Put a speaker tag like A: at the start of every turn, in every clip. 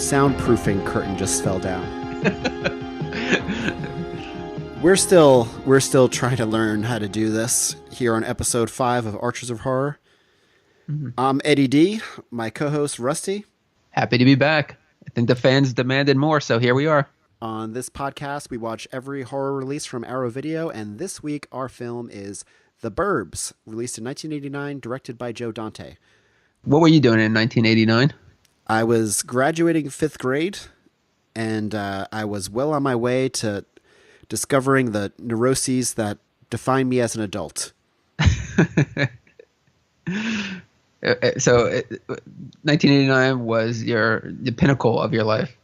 A: soundproofing curtain just fell down. We're still trying to learn how to do this here on episode 5 of Archers of Horror. Mm-hmm. I'm Eddie D, my co-host Rusty.
B: Happy to be back. I think the fans demanded more, so here we are.
A: On this podcast, we watch every horror release from Arrow Video, and this week our film is The BURBS, released in 1989, directed by Joe Dante.
B: What were you doing in 1989?
A: I was graduating 5th grade, and I was well on my way to discovering the neuroses that define me as an adult.
B: So 1989 was the pinnacle of your life.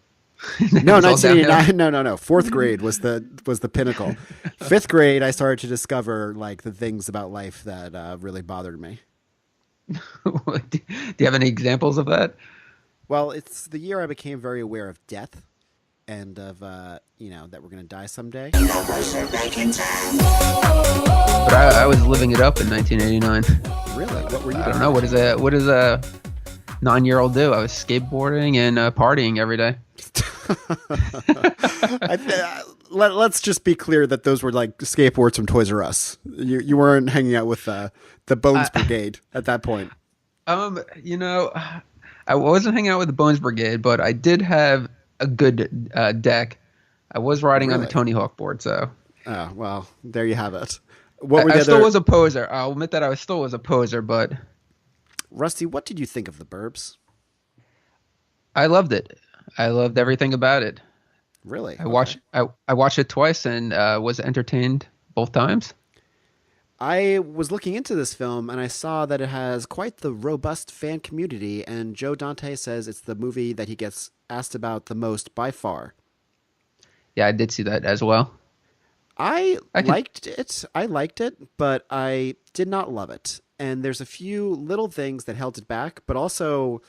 A: No, 1989. No. 4th grade was the pinnacle. 5th grade, I started to discover like the things about life that really bothered me.
B: Do you have any examples of that?
A: Well, it's the year I became very aware of death and of that we're gonna die someday.
B: But I was living it up in 1989.
A: Really? What were you doing?
B: I don't know. What does a 9-year-old do? I was skateboarding and partying every day.
A: Let's just be clear that those were like skateboards from Toys R Us. You weren't hanging out with the Bones Brigade at that point.
B: I wasn't hanging out with the Bones Brigade, but I did have a good deck. I was riding on the Tony Hawk board, so.
A: Oh, well, there you have it.
B: I still was a poser. I'll admit that I still was a poser, but.
A: Rusty, what did you think of The BURBS?
B: I loved it. I loved everything about it.
A: Really?
B: I watched it twice and was entertained both times.
A: I was looking into this film and I saw that it has quite the robust fan community, and Joe Dante says it's the movie that he gets asked about the most by far.
B: Yeah, I did see that as well.
A: I liked it, but I did not love it. And there's a few little things that held it back, but also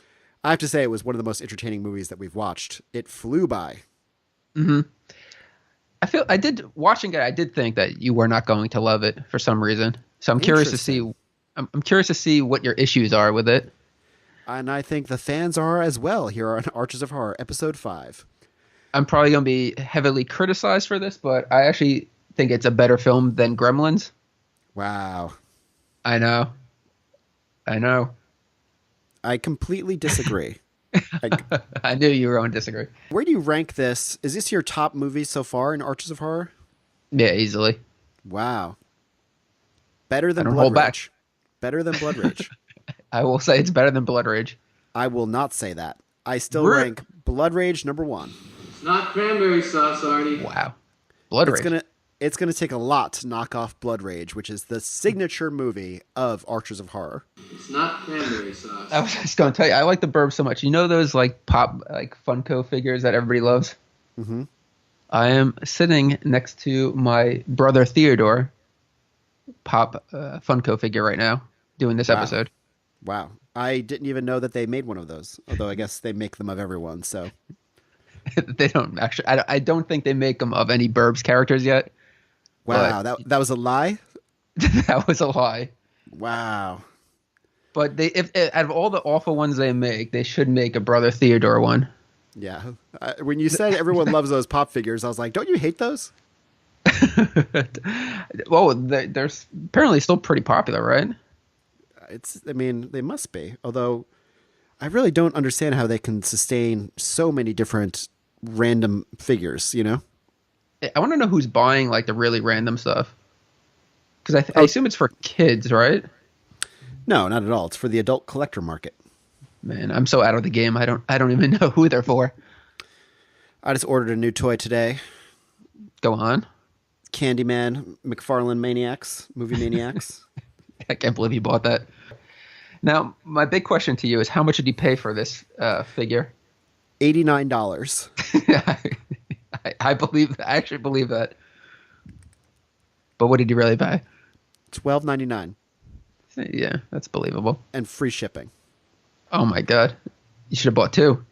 A: I have to say it was one of the most entertaining movies that we've watched. It flew by.
B: Mm-hmm. I did think that you were not going to love it for some reason. So I'm curious to see. I'm curious to see what your issues are with it.
A: And I think the fans are as well here on Archers of Horror, episode 5.
B: I'm probably going to be heavily criticized for this, but I actually think it's a better film than Gremlins.
A: Wow.
B: I know.
A: I completely disagree.
B: I knew you were going to disagree.
A: Where do you rank this? Is this your top movie so far in Archers of Horror?
B: Yeah, easily.
A: Wow. Better than Blood
B: hold
A: Rage.
B: Back.
A: Better than Blood Rage.
B: I will say it's better than Blood Rage.
A: I will not say that. I still rank Blood Rage number 1.
C: It's not cranberry sauce, Artie.
B: Wow. Blood Rage.
A: It's gonna take a lot to knock off Blood Rage, which is the signature movie of Archers of Horror.
C: It's not cranberry sauce.
B: I was just going to tell you, I like the BURBS so much. You know those like pop like Funko figures that everybody loves?
A: Mm-hmm.
B: I am sitting next to my brother Theodore pop Funko figure right now doing this episode.
A: Wow. I didn't even know that they made one of those, although I guess they make them of everyone, so.
B: They don't actually. I don't think they make them of any BURBS characters yet.
A: Wow, that was a lie?
B: That was a lie.
A: Wow.
B: But if out of all the awful ones they make, they should make a Brother Theodore one.
A: Yeah. When you said everyone loves those pop figures, I was like, don't you hate those?
B: Well, they're apparently still pretty popular, right?
A: They must be. Although, I really don't understand how they can sustain so many different random figures,
B: I want to know who's buying like the really random stuff. Because I assume it's for kids, right?
A: No, not at all. It's for the adult collector market.
B: Man, I'm so out of the game. I don't even know who they're for.
A: I just ordered a new toy today.
B: Go on.
A: Candyman McFarlane Maniacs, movie Maniacs.
B: I can't believe you bought that. Now, my big question to you is, how much did you pay for this figure?
A: $89.
B: I actually believe that. But what did you really pay?
A: $12.99.
B: Yeah, that's believable.
A: And free shipping.
B: Oh my God. You should have bought 2.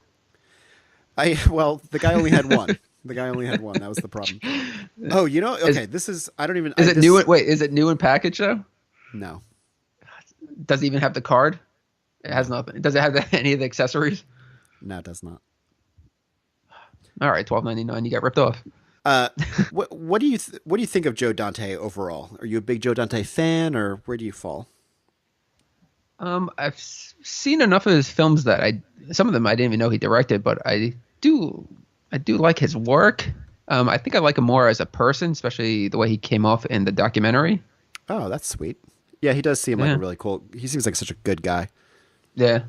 A: The guy only had 1. That was the problem. Oh, okay, I don't even...
B: Is it new in package though?
A: No.
B: Does it even have the card? It has nothing. Does it have any of the accessories?
A: No, it does not.
B: All right, $12.99. You got ripped off.
A: What do you think of Joe Dante overall? Are you a big Joe Dante fan, or where do you fall?
B: I've seen enough of his films that some of them I didn't even know he directed, but I do like his work. I think I like him more as a person, especially the way he came off in the documentary.
A: Oh, that's sweet. Yeah, he does seem like a really cool. He seems like such a good guy.
B: Yeah.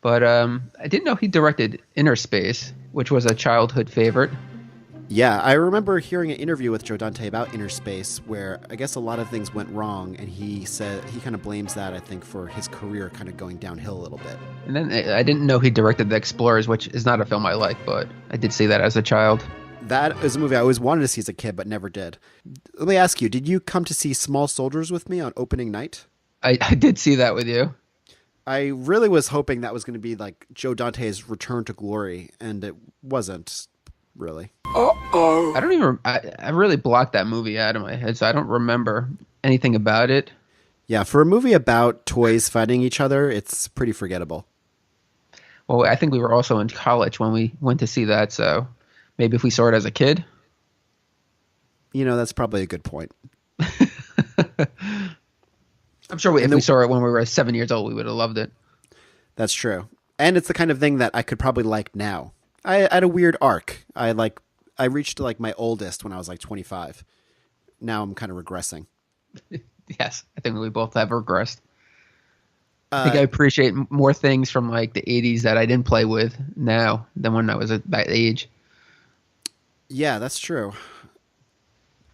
B: But I didn't know he directed Inner Space, which was a childhood favorite.
A: Yeah, I remember hearing an interview with Joe Dante about Inner Space where I guess a lot of things went wrong, and he said he kind of blames that, I think, for his career kind of going downhill a little bit.
B: And then I didn't know he directed The Explorers, which is not a film I like, but I did see that as a child.
A: That is a movie I always wanted to see as a kid, but never did. Let me ask you, did you come to see Small Soldiers with me on opening night?
B: I did see that with you.
A: I really was hoping that was going to be like Joe Dante's return to glory, and it wasn't really.
B: I don't even. I really blocked that movie out of my head, so I don't remember anything about it.
A: Yeah, for a movie about toys fighting each other, it's pretty forgettable.
B: Well, I think we were also in college when we went to see that, so maybe if we saw it as a kid.
A: That's probably a good point.
B: I'm sure if we saw it when we were 7 years old, we would have loved it.
A: That's true. And it's the kind of thing that I could probably like now. I had a weird arc. I reached like my oldest when I was like 25. Now I'm kind of regressing.
B: Yes, I think we both have regressed. I think I appreciate more things from like the 80s that I didn't play with now than when I was at that age.
A: Yeah, that's true.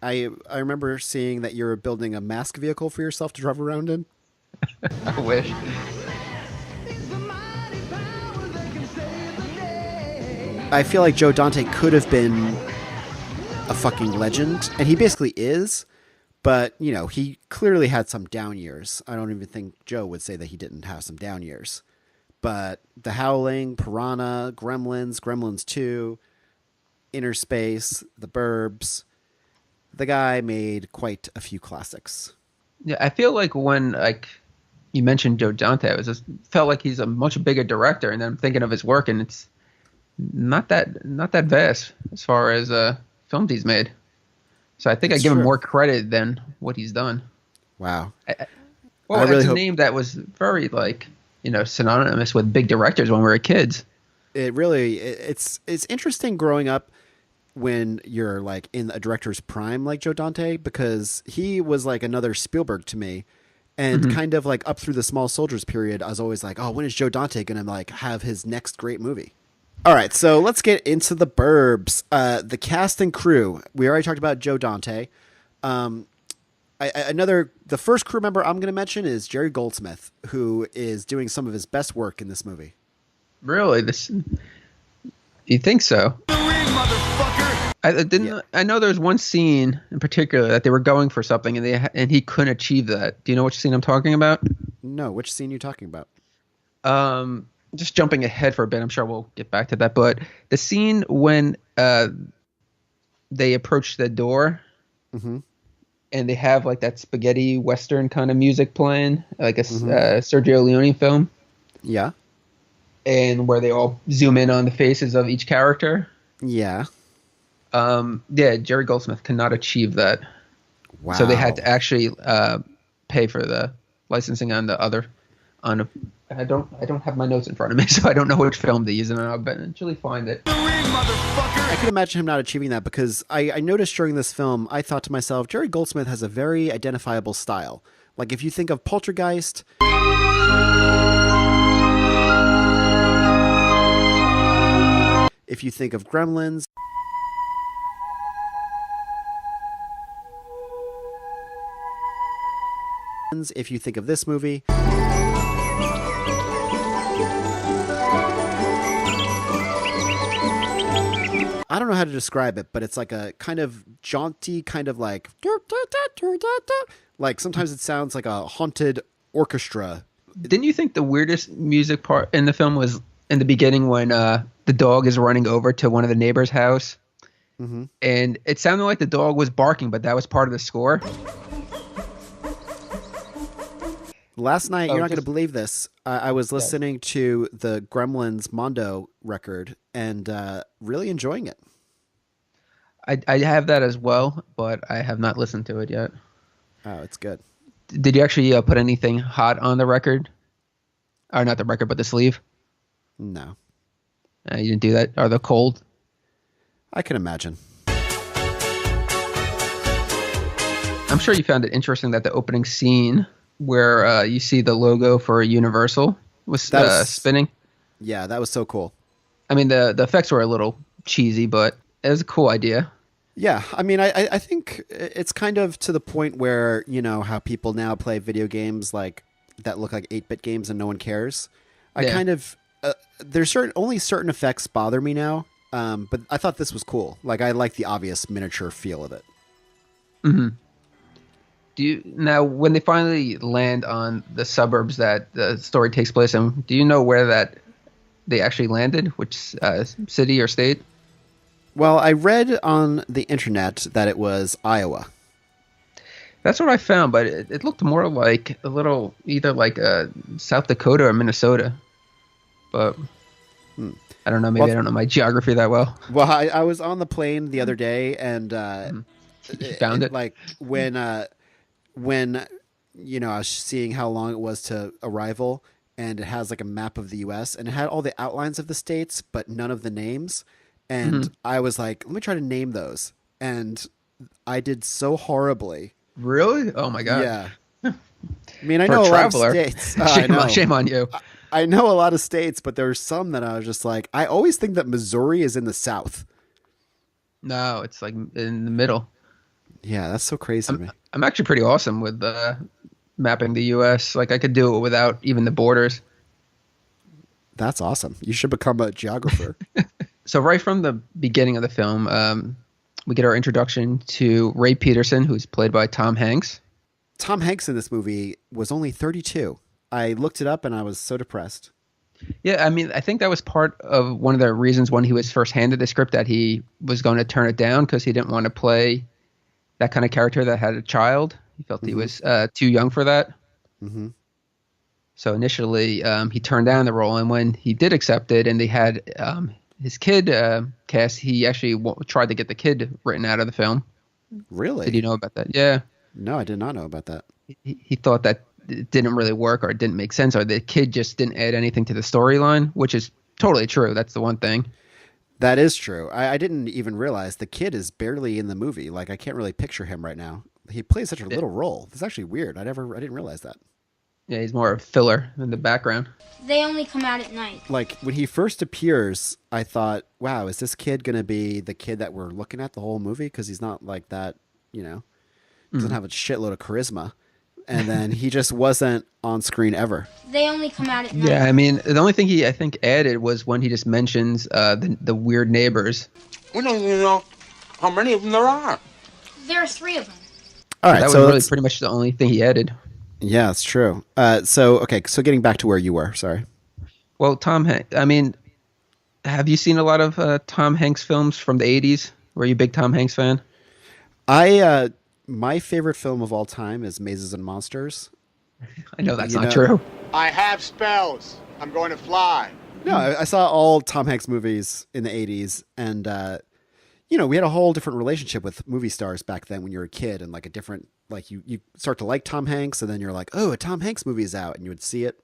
A: I remember seeing that you were building a mask vehicle for yourself to drive around in.
B: I wish.
A: I feel like Joe Dante could have been a fucking legend, and he basically is, but, he clearly had some down years. I don't even think Joe would say that he didn't have some down years. But The Howling, Piranha, Gremlins 2, Inner Space, The Burbs, the guy made quite a few classics.
B: Yeah, I feel like when you mentioned Joe Dante, it felt like he's a much bigger director, and then I'm thinking of his work, and it's not that vast as far as films he's made. So I think I give him more credit than what he's done.
A: Wow.
B: It's a name that was very synonymous with big directors when we were kids.
A: It's interesting growing up when you're like in a director's prime like Joe Dante, because he was like another Spielberg to me, and kind of like up through the Small Soldiers period, I was always like, oh, when is Joe Dante gonna like have his next great movie? All right, so let's get into The Burbs. The cast and crew. We already talked about Joe Dante. The first crew member I'm going to mention is Jerry Goldsmith, who is doing some of his best work in this movie.
B: Really? You think so? I know there's one scene in particular that they were going for something and he couldn't achieve that. Do you know which scene I'm talking about?
A: No, which scene are you talking about?
B: Just jumping ahead for a bit, I'm sure we'll get back to that. But the scene when they approach the door and they have like that spaghetti western kind of music playing, like a Sergio Leone film.
A: Yeah.
B: And where they all zoom in on the faces of each character.
A: Yeah.
B: Jerry Goldsmith cannot achieve that.
A: Wow.
B: So they had to actually pay for the licensing on the other. I don't have my notes in front of me, so I don't know which film they use, and I'll eventually find it.
A: I can imagine him not achieving that, because I noticed during this film, I thought to myself, Jerry Goldsmith has a very identifiable style. Like if you think of Poltergeist, if you think of Gremlins, if you think of this movie, I don't know how to describe it, but it's like a kind of jaunty, kind of like sometimes it sounds like a haunted orchestra.
B: Didn't you think the weirdest music part in the film was in the beginning when the dog is running over to one of the neighbors' house? And it sounded like the dog was barking, but that was part of the score.
A: Last night, you're not going to
B: just
A: believe this. I was listening to the Gremlins Mondo record and really enjoying it.
B: I have that as well, but I have not listened to it yet.
A: Oh, it's good.
B: Did you actually put anything hot on the record? Or not the record, but the sleeve?
A: No.
B: You didn't do that? Are they cold?
A: I can imagine.
B: I'm sure you found it interesting that the opening scene where you see the logo for Universal was spinning.
A: Yeah, that was so cool.
B: I mean, the effects were a little cheesy, but it was a cool idea.
A: Yeah, I mean, I think it's kind of to the point where, you know, how people now play video games like that look like 8-bit games and no one cares. There's only certain effects bother me now, but I thought this was cool. Like, I like the obvious miniature feel of it.
B: Mm-hmm. Now, when they finally land on the suburbs that the story takes place in, do you know where that they actually landed? Which city or state?
A: Well, I read on the internet that it was Iowa.
B: That's what I found, but it looked more like a little either like South Dakota or Minnesota. But I don't know. Maybe I don't know my geography that well.
A: Well, I was on the plane the other day, and
B: You found it?
A: like when you know, I was seeing how long it was to arrival, and it has like a map of the U.S. and it had all the outlines of the states, but none of the names. And I was like, let me try to name those, and I did so horribly.
B: Really? Oh my god!
A: Yeah. I mean, I
B: For
A: know
B: a
A: a lot of
B: traveler.
A: states. I know.
B: Shame on you.
A: I know a lot of states, but there's some that I was just like, I always think that Missouri is in the South.
B: No, it's like in the middle.
A: Yeah, that's so crazy to me.
B: I'm actually pretty awesome with mapping the U.S. Like I could do it without even the borders.
A: That's awesome. You should become a geographer.
B: So right from the beginning of the film, we get our introduction to Ray Peterson, who's played by Tom Hanks.
A: Tom Hanks in this movie was only 32. I looked it up and I was so depressed.
B: Yeah, I mean, I think that was part of one of the reasons when he was first handed the script that he was going to turn it down because he didn't want to play that kind of character that had a child. He felt he was too young for that. Mm-hmm. So initially, he turned down the role, and when he did accept it, and they had his kid cast, he actually tried to get the kid written out of the film.
A: Really?
B: Did you know about that? Yeah.
A: No, I did not know about that.
B: He thought that it didn't really work, or it didn't make sense, or the kid just didn't add anything to the storyline, which is totally true. That's the one thing.
A: That is true. I didn't even realize the kid is barely in the movie. Like, I can't really picture him right now. He plays such a little role. It's actually weird. I didn't realize that.
B: Yeah, he's more of a filler in the background.
D: They only come out at night.
A: Like, when he first appears, I thought, wow, is this kid going to be the kid that we're looking at the whole movie? Because he's not like that, you know, doesn't have a shitload of charisma. And then he just wasn't on screen ever.
D: They only come out at night.
B: Yeah, I mean, the only thing he, I think, added was when he just mentions the weird neighbors.
E: We don't even know how many of them there are.
D: There are 3 of them.
A: All right,
B: That
A: so
B: was really pretty much the only thing he added.
A: Yeah, it's true. So getting back to where you were, sorry.
B: Well, Tom Hanks, I mean, have you seen a lot of Tom Hanks films from the 80s? Were you a big Tom Hanks fan?
A: My favorite film of all time is Mazes and Monsters.
B: I know that's not true.
F: I have spells. I'm going to fly.
A: No, I saw all Tom Hanks movies in the 80s, and we had a whole different relationship with movie stars back then when you were a kid, and like a different, like you start to like Tom Hanks, and then you're like, oh, a Tom Hanks movie is out, and you would see it.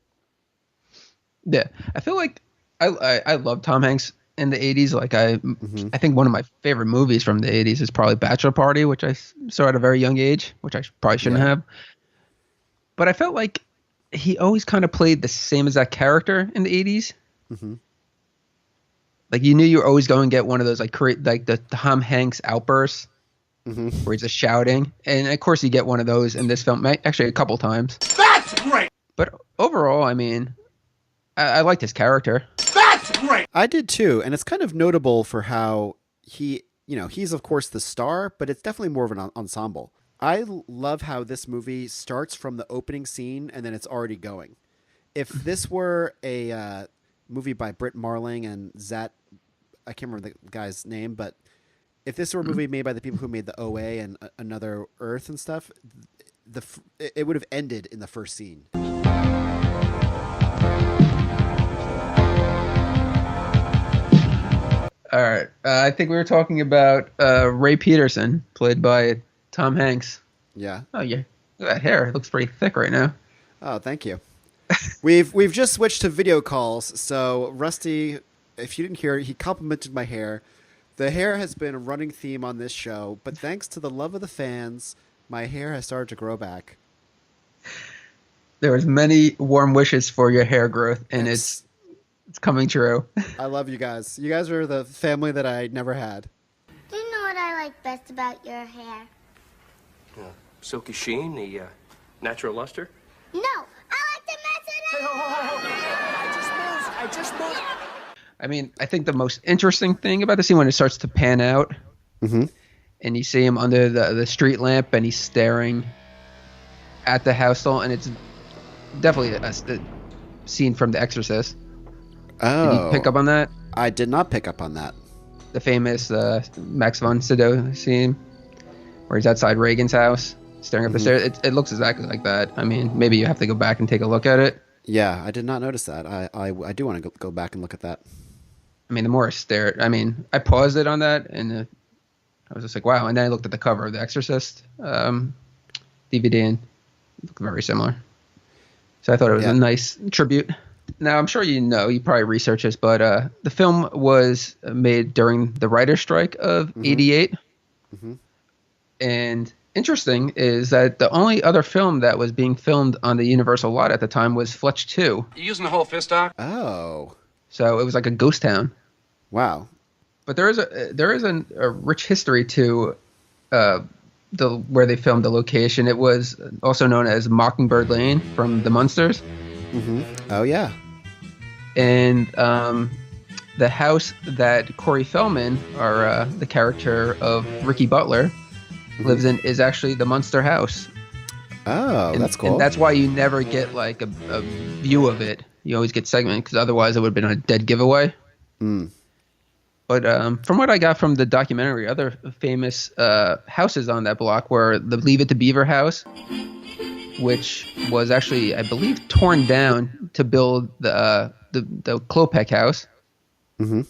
B: Yeah, I feel like I love Tom Hanks in the 80s. Like I think one of my favorite movies from the 80s is probably Bachelor Party, which I saw at a very young age, which I probably shouldn't have. But I felt like he always kind of played the same as that character in the 80s. Mm-hmm. Like you knew you were always going to get one of those like the Tom Hanks outbursts where he's just shouting, and of course you get one of those in this film, actually a couple times.
E: That's great.
B: But overall, I mean, I liked his character.
E: That's great.
A: I did too, and it's kind of notable for how he's of course the star, but it's definitely more of an ensemble. I love how this movie starts from the opening scene and then it's already going. If this were a movie by Britt Marling and Zat, I can't remember the guy's name, but if this were a movie made by the people who made the OA and Another Earth and stuff, it would have ended in the first scene.
B: All right. I think we were talking about Ray Peterson, played by Tom Hanks.
A: Yeah.
B: Oh, yeah. Look at that hair. It looks pretty thick right now.
A: Oh, thank you. We've just switched to video calls. So Rusty, if you didn't hear it, he complimented my hair. The hair has been a running theme on this show, but thanks to the love of the fans, my hair has started to grow back.
B: There was many warm wishes for your hair growth, and it's coming true.
A: I love you guys. You guys are the family that I never had.
G: Do you know what I like best about your hair?
H: Silky sheen, the natural luster.
G: No, I like to mess it up.
E: I just moved.
B: I mean, I think the most interesting thing about the scene when it starts to pan out,
A: Mm-hmm.
B: and you see him under the street lamp, and he's staring at the house doll, and it's definitely a scene from The Exorcist.
A: Oh.
B: Did you pick up on that?
A: I did not pick up on that.
B: The famous Max von Sydow scene, where he's outside Reagan's house, staring up the stairs. It looks exactly like that. I mean, maybe you have to go back and take a look at it.
A: Yeah, I did not notice that. I do want to go back and look at that.
B: I mean, the more I stare, I paused it on that, and I was just like, wow. And then I looked at the cover of The Exorcist DVD, and it looked very similar. So I thought it was a nice tribute. Now, I'm sure you probably researched this, but the film was made during the writer's strike of '88.
A: Mm-hmm.
B: And interesting is that the only other film that was being filmed on the Universal lot at the time was Fletch 2.
E: You using the whole fist, Doc?
A: Oh.
B: So it was like a ghost town.
A: Wow.
B: But there is a rich history to where they filmed the location. It was also known as Mockingbird Lane from the Munsters.
A: Mm-hmm. Oh, yeah.
B: And the house that Corey Feldman, or the character of Ricky Butler, lives in is actually the Munster house.
A: Oh, that's cool.
B: And that's why you never get like a view of it. You always get segmented, because otherwise it would have been a dead giveaway.
A: Mm.
B: But from what I got from the documentary, other famous houses on that block were the Leave It to Beaver house, which was actually, I believe, torn down to build the Klopek house.
A: Mm-hmm.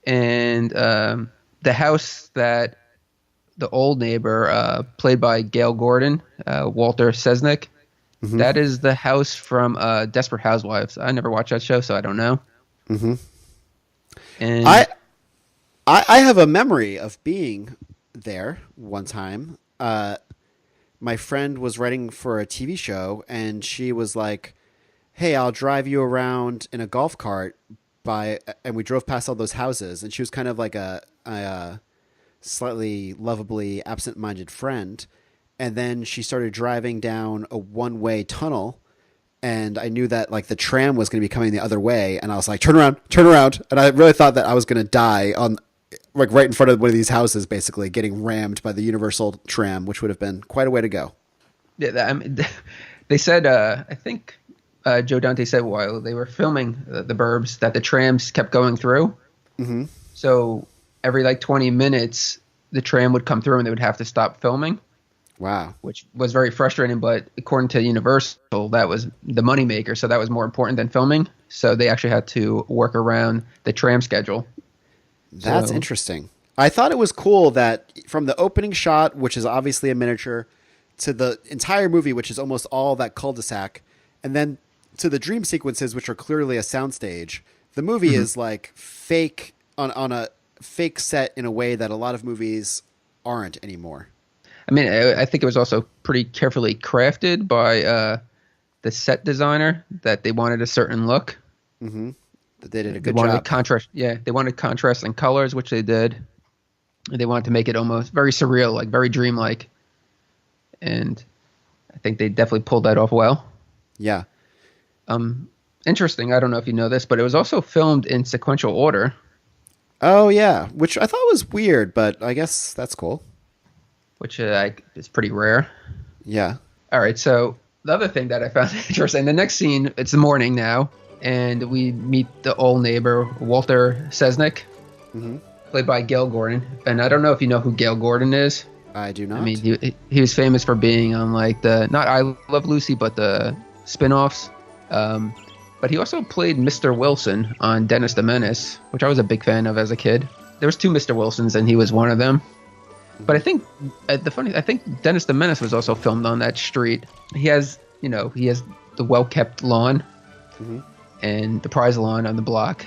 B: And the house that the old neighbor, played by Gail Gordon, Walter Sesnick, that is the house from Desperate Housewives. I never watched that show, so I don't know.
A: Mm-hmm.
B: And
A: I have a memory of being there one time. My friend was writing for a TV show, and she was like, "Hey, I'll drive you around in a golf cart and we drove past all those houses." And she was kind of like a slightly lovably absent-minded friend. And then she started driving down a one-way tunnel, and I knew that like the tram was going to be coming the other way, and I was like, turn around. And I really thought that I was going to die on like right in front of one of these houses, basically getting rammed by the Universal tram, which would have been quite a way to go.
B: Yeah, they said, I think Joe Dante said while they were filming the Burbs that the trams kept going through.
A: Mm-hmm.
B: So every like 20 minutes, the tram would come through and they would have to stop filming.
A: Wow.
B: Which was very frustrating, but according to Universal, that was the moneymaker, so that was more important than filming. So they actually had to work around the tram schedule.
A: That's interesting. I thought it was cool that from the opening shot, which is obviously a miniature, to the entire movie, which is almost all that cul-de-sac, and then to the dream sequences, which are clearly a soundstage, the movie is like fake on a fake set in a way that a lot of movies aren't anymore.
B: I mean, I think it was also pretty carefully crafted by the set designer, that they wanted a certain look.
A: Mm-hmm. They did a good
B: they wanted
A: job.
B: Contrast, they wanted contrast in colors, which they did. And they wanted to make it almost very surreal, like very dreamlike. And I think they definitely pulled that off well.
A: Yeah.
B: Interesting. I don't know if you know this, but it was also filmed in sequential order.
A: Oh, yeah. Which I thought was weird, but I guess that's cool.
B: Which is pretty rare.
A: Yeah.
B: All right. So the other thing that I found interesting, the next scene, it's the morning now, and we meet the old neighbor, Walter Sesnick, played by Gail Gordon. And I don't know if you know who Gail Gordon is.
A: I do not.
B: I mean, he was famous for being on like not I Love Lucy, but the spin-offs. But he also played Mr. Wilson on Dennis the Menace, which I was a big fan of as a kid. There was 2 Mr. Wilsons, and he was one of them. But I think I think Dennis the Menace was also filmed on that street. He has the well-kept lawn and the prize lawn on the block,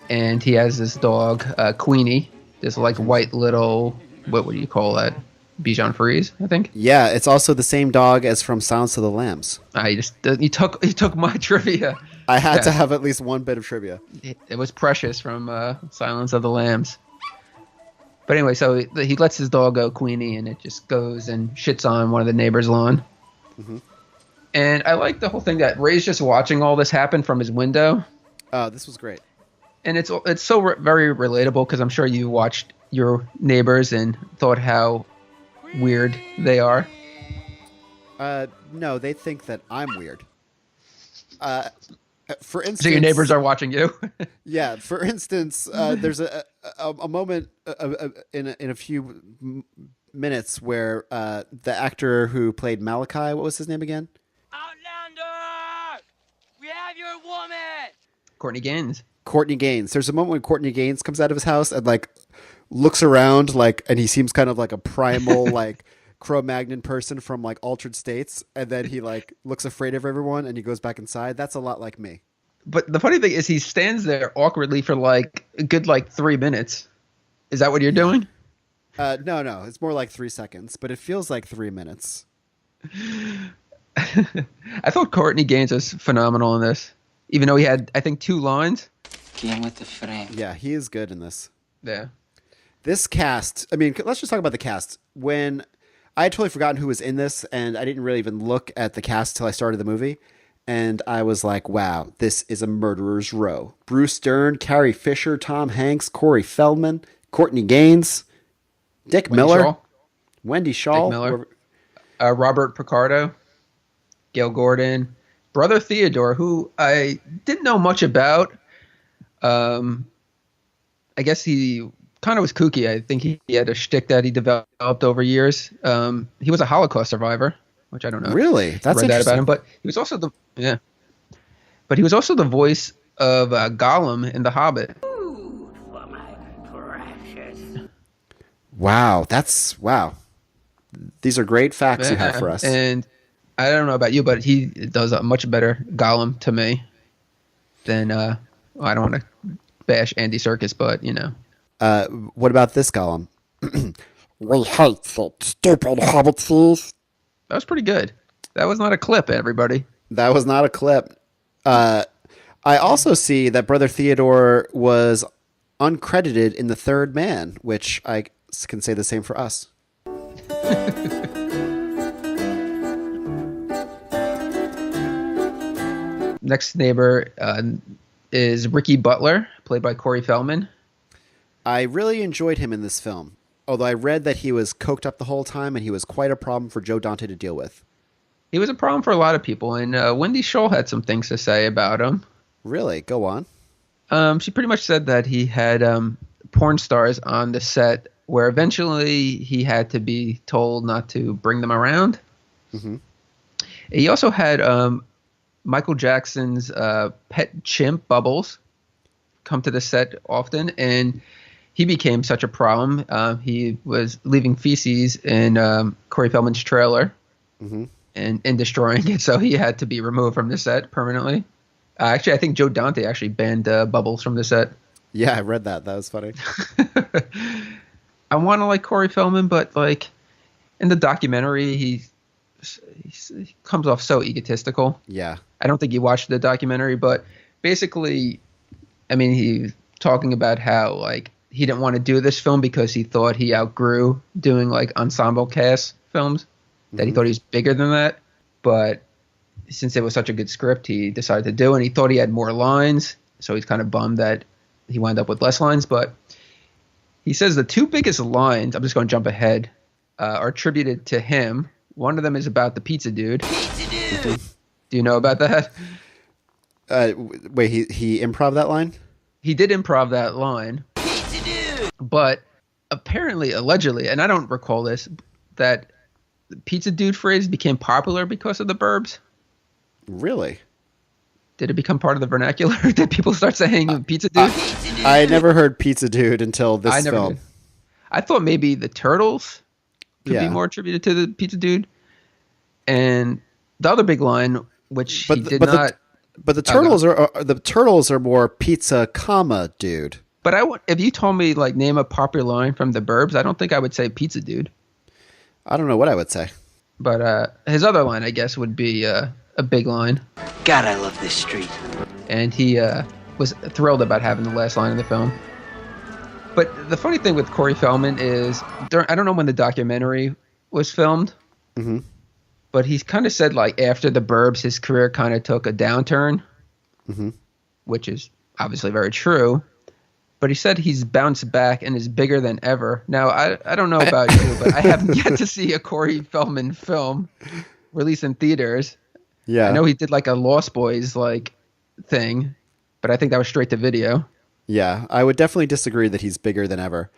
B: and he has this dog, Queenie. This like white little, what would you call that? Bichon Frise, I think.
A: Yeah, it's also the same dog as from Silence of the Lambs.
B: He took my trivia.
A: I had to have at least one bit of trivia.
B: It was Precious from Silence of the Lambs. But anyway, so he lets his dog go, Queenie, and it just goes and shits on one of the neighbors' lawn. And I like the whole thing that Ray's just watching all this happen from his window.
A: Oh, this was great.
B: And it's so very relatable because I'm sure you watched your neighbors and thought how weird they are.
A: No, they think that I'm weird. For instance,
B: So your neighbors are watching you?
A: Yeah. For instance, there's a moment in a few minutes where the actor who played Malachi, what was his name again?
I: Outlander! We have your woman!
B: Courtney Gaines.
A: Courtney Gaines. There's a moment when Courtney Gaines comes out of his house and like looks around and he seems kind of like a primal like Cro-Magnon person from like altered states, and then he like looks afraid of everyone and he goes back inside. That's a lot like me.
B: But the funny thing is he stands there awkwardly for like a good 3 minutes. Is that what you're doing?
A: No, it's more like 3 seconds, but it feels like 3 minutes.
B: I thought Courtney Gaines was phenomenal in this, even though he had, I think, 2 lines.
I: Game with the frame.
A: Yeah, he is good in this.
B: Yeah.
A: This cast, I mean, let's just talk about the cast. When I had totally forgotten who was in this, and I didn't really even look at the cast till I started the movie, and I was like, wow, this is a murderer's row. Bruce Dern, Carrie Fisher, Tom Hanks, Corey Feldman, Courtney Gaines, Dick Miller, Wendy Shaw,
B: Dick Miller. Robert Picardo, Gail Gordon, Brother Theodore, who I didn't know much about. I guess he kind of was kooky. I think he had a shtick that he developed over years. He was a Holocaust survivor, which I don't know.
A: Really? That's
B: read that
A: interesting.
B: about him, but he was also the voice of Gollum in The Hobbit.
I: Ooh, for my precious.
A: Wow, these are great facts you have for us.
B: And I don't know about you, but he does a much better Gollum to me than I don't want to bash Andy Serkis, but
A: what about this Gollum?
G: We hate that stupid hobbit thief.
B: That was pretty good. That was not a clip, everybody.
A: That was not a clip. I also see that Brother Theodore was uncredited in The Third Man, which I can say the same for us.
B: Next neighbor is Ricky Butler, played by Corey Feldman.
A: I really enjoyed him in this film, although I read that he was coked up the whole time and he was quite a problem for Joe Dante to deal with.
B: He was a problem for a lot of people, and Wendy Scholl had some things to say about him.
A: Really? Go on.
B: She pretty much said that he had porn stars on the set where eventually he had to be told not to bring them around.
A: Mm-hmm.
B: He also had Michael Jackson's pet chimp, Bubbles, come to the set often, and he became such a problem. He was leaving feces in Corey Feldman's trailer and destroying it, so he had to be removed from the set permanently. Actually, I think Joe Dante actually banned Bubbles from the set.
A: Yeah, I read that. That was funny.
B: I want to like Corey Feldman, but like in the documentary, he comes off so egotistical.
A: Yeah.
B: I don't think you watched the documentary, but basically, I mean, he's talking about how like he didn't want to do this film because he thought he outgrew doing like ensemble cast films, that he thought he was bigger than that. But since it was such a good script, he decided to do it, and he thought he had more lines, so he's kind of bummed that he wound up with less lines. But he says the 2 biggest lines, I'm just going to jump ahead, are attributed to him. One of them is about the pizza dude.
I: Pizza dude!
B: Do you know about that?
A: Wait, he improv that line?
B: He did improv that line.
I: Pizza dude!
B: But apparently, allegedly, and I don't recall this, that the pizza dude phrase became popular because of the Burbs.
A: Really?
B: Did it become part of the vernacular? Did people start saying pizza dude?
A: I never heard pizza dude until this film.
B: Did. I thought maybe the turtles could be
A: Yeah.
B: more attributed to the pizza dude. And the other big line, which he did not.
A: But the turtles are more pizza, comma dude.
B: But if you told me like name a popular line from the Burbs, I don't think I would say pizza dude.
A: I don't know what I would say.
B: But his other line, I guess, would be a big line.
I: God, I love this street.
B: And he was thrilled about having the last line in the film. But the funny thing with Corey Feldman is, I don't know when the documentary was filmed, but he's kind of said like after the Burbs, his career kind of took a downturn, which is obviously very true. But he said he's bounced back and is bigger than ever. Now, I don't know about you, but I haven't yet to see a Corey Feldman film released in theaters.
A: Yeah.
B: I know he did like a Lost Boys like thing, but I think that was straight to video.
A: Yeah, I would definitely disagree that he's bigger than ever.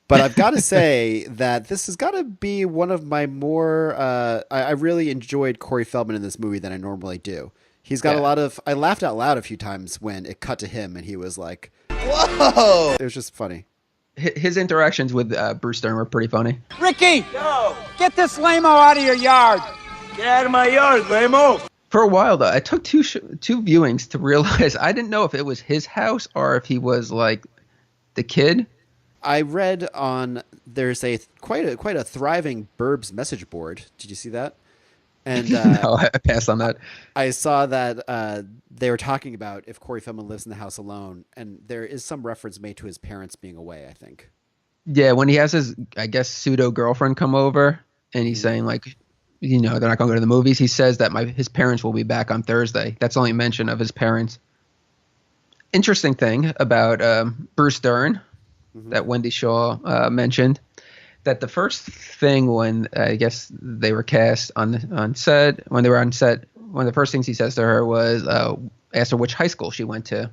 A: But I've got to say that this has got to be one of my more... I really enjoyed Corey Feldman in this movie than I normally do. He's got a lot of... I laughed out loud a few times when it cut to him and he was like, whoa! It was just funny.
B: His interactions with Bruce Dern were pretty funny.
E: Ricky! Yo! Get this lame-o out of your yard! Get out of my yard, lame-o!
B: For a while, though, I took two viewings to realize I didn't know if it was his house or if he was like the kid.
A: I read on there's quite a thriving Burbs message board. Did you see that? And
B: no, I passed on that.
A: I saw that they were talking about if Corey Feldman lives in the house alone, and there is some reference made to his parents being away, I think.
B: Yeah, when he has his, I guess, pseudo girlfriend come over, and he's saying like, they're not going to go to the movies. He says that his parents will be back on Thursday. That's the only mention of his parents. Interesting thing about Bruce Dern that Wendy Shaw mentioned, that the first thing when I guess they were cast on set, when they were on set, one of the first things he says to her was asked her which high school she went to,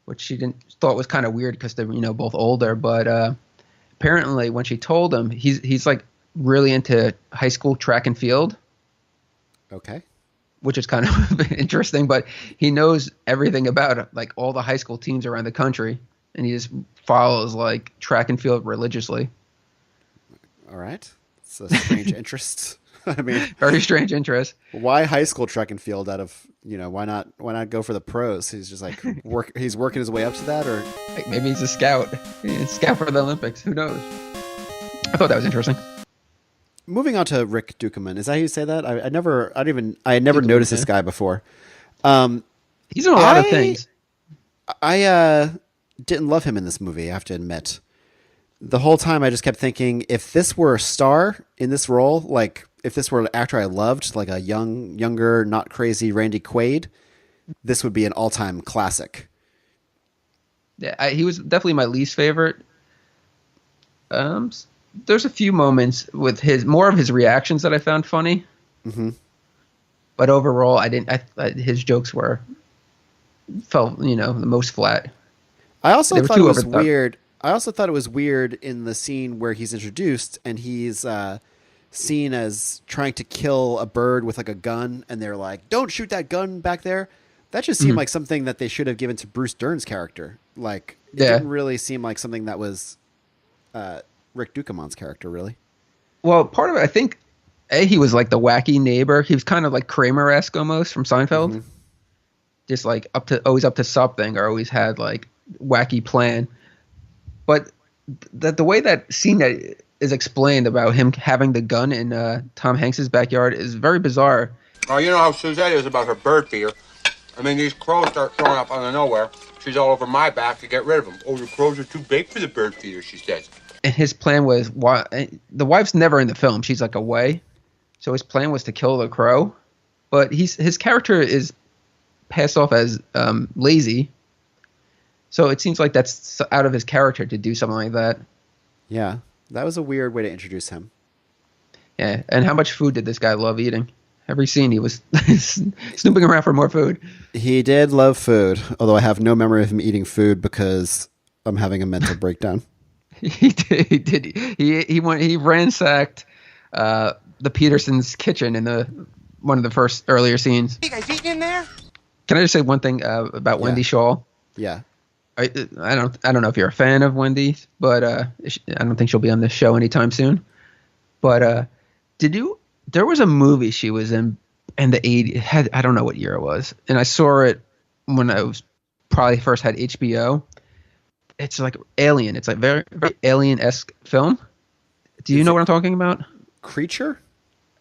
B: which she thought was kind of weird because they're both older. But apparently when she told him, he's like really into high school track and field.
A: Okay.
B: Which is kind of interesting, but he knows everything about like all the high school teams around the country, and he just follows like track and field religiously.
A: All right. It's a strange interest. I mean,
B: very strange interest.
A: Why high school track and field out of, why not go for the pros? He's just like he's working his way up to that, or
B: like maybe he's a scout. He's a scout for the Olympics. Who knows? I thought that was interesting.
A: Moving on to Rick Dukeman. Is that how you say that? I had never noticed this guy before.
B: He's in a lot of things.
A: I didn't love him in this movie, I have to admit. The whole time I just kept thinking, if this were a star in this role, like if this were an actor I loved, like a younger, not crazy Randy Quaid, this would be an all-time classic.
B: Yeah, he was definitely my least favorite. There's a few moments with more of his reactions that I found funny. Mm-hmm. But overall, his jokes felt the most flat.
A: I also thought it was weird. I also thought it was weird in the scene where he's introduced and he's seen as trying to kill a bird with like a gun, and they're like, "Don't shoot that gun back there." That just seemed like something that they should have given to Bruce Dern's character. Like, it didn't really seem like something that was Rick Dukeman's character, really.
B: Well, part of it, I think, he was like the wacky neighbor. He was kind of like Kramer-esque almost from Seinfeld. Mm-hmm. Just like always up to something, or always had like wacky plan. But the way that scene that is explained about him having the gun in Tom Hanks's backyard is very bizarre.
F: Oh, you know how Suzette is about her bird feeder. I mean, these crows start showing up out of nowhere. She's all over my back to get rid of them. Oh, the crows are too big for the bird feeder, she says.
B: And his plan was, the wife's never in the film. She's like away. So his plan was to kill the crow. But his character is passed off as lazy. So it seems like that's out of his character to do something like that.
A: Yeah, that was a weird way to introduce him.
B: Yeah, and how much food did this guy love eating? Every scene he was snooping around for more food.
A: He did love food, although I have no memory of him eating food because I'm having a mental breakdown.
B: He did. He ransacked the Petersons' kitchen in the one of the first earlier scenes.
E: You guys eating in there?
B: Can I just say one thing about Wendy Shaw?
A: Yeah.
B: I don't know if you're a fan of Wendy's, but I don't think she'll be on this show anytime soon. But there was a movie she was in the 80s. I don't know what year it was, and I saw it when I was probably first had HBO. It's like Alien. It's like very, very Alien-esque film. Do you know what I'm talking about?
A: Creature?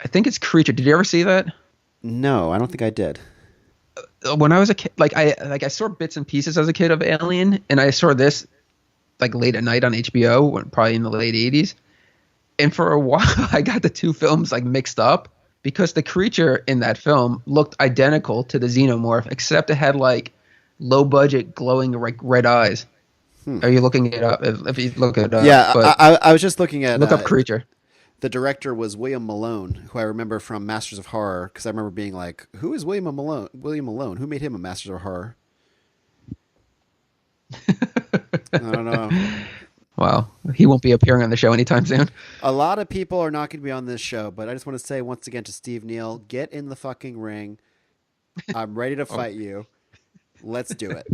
B: I think it's Creature. Did you ever see that?
A: No, I don't think I did.
B: When I was a kid, I saw bits and pieces as a kid of Alien, and I saw this like late at night on HBO, probably in the late 80s. And for a while, I got the two films like mixed up because the creature in that film looked identical to the xenomorph, except it had like low budget glowing like red eyes. Are you looking it up? If you look it up.
A: Yeah, I was just looking at...
B: Look up Creature.
A: The director was William Malone, who I remember from Masters of Horror, because I remember being like, who is William Malone? Who made him a Masters of Horror? I don't know.
B: Wow. He won't be appearing on the show anytime soon.
A: A lot of people are not going to be on this show, but I just want to say once again to Steve Neal, get in the fucking ring. I'm ready to fight you. Let's do it.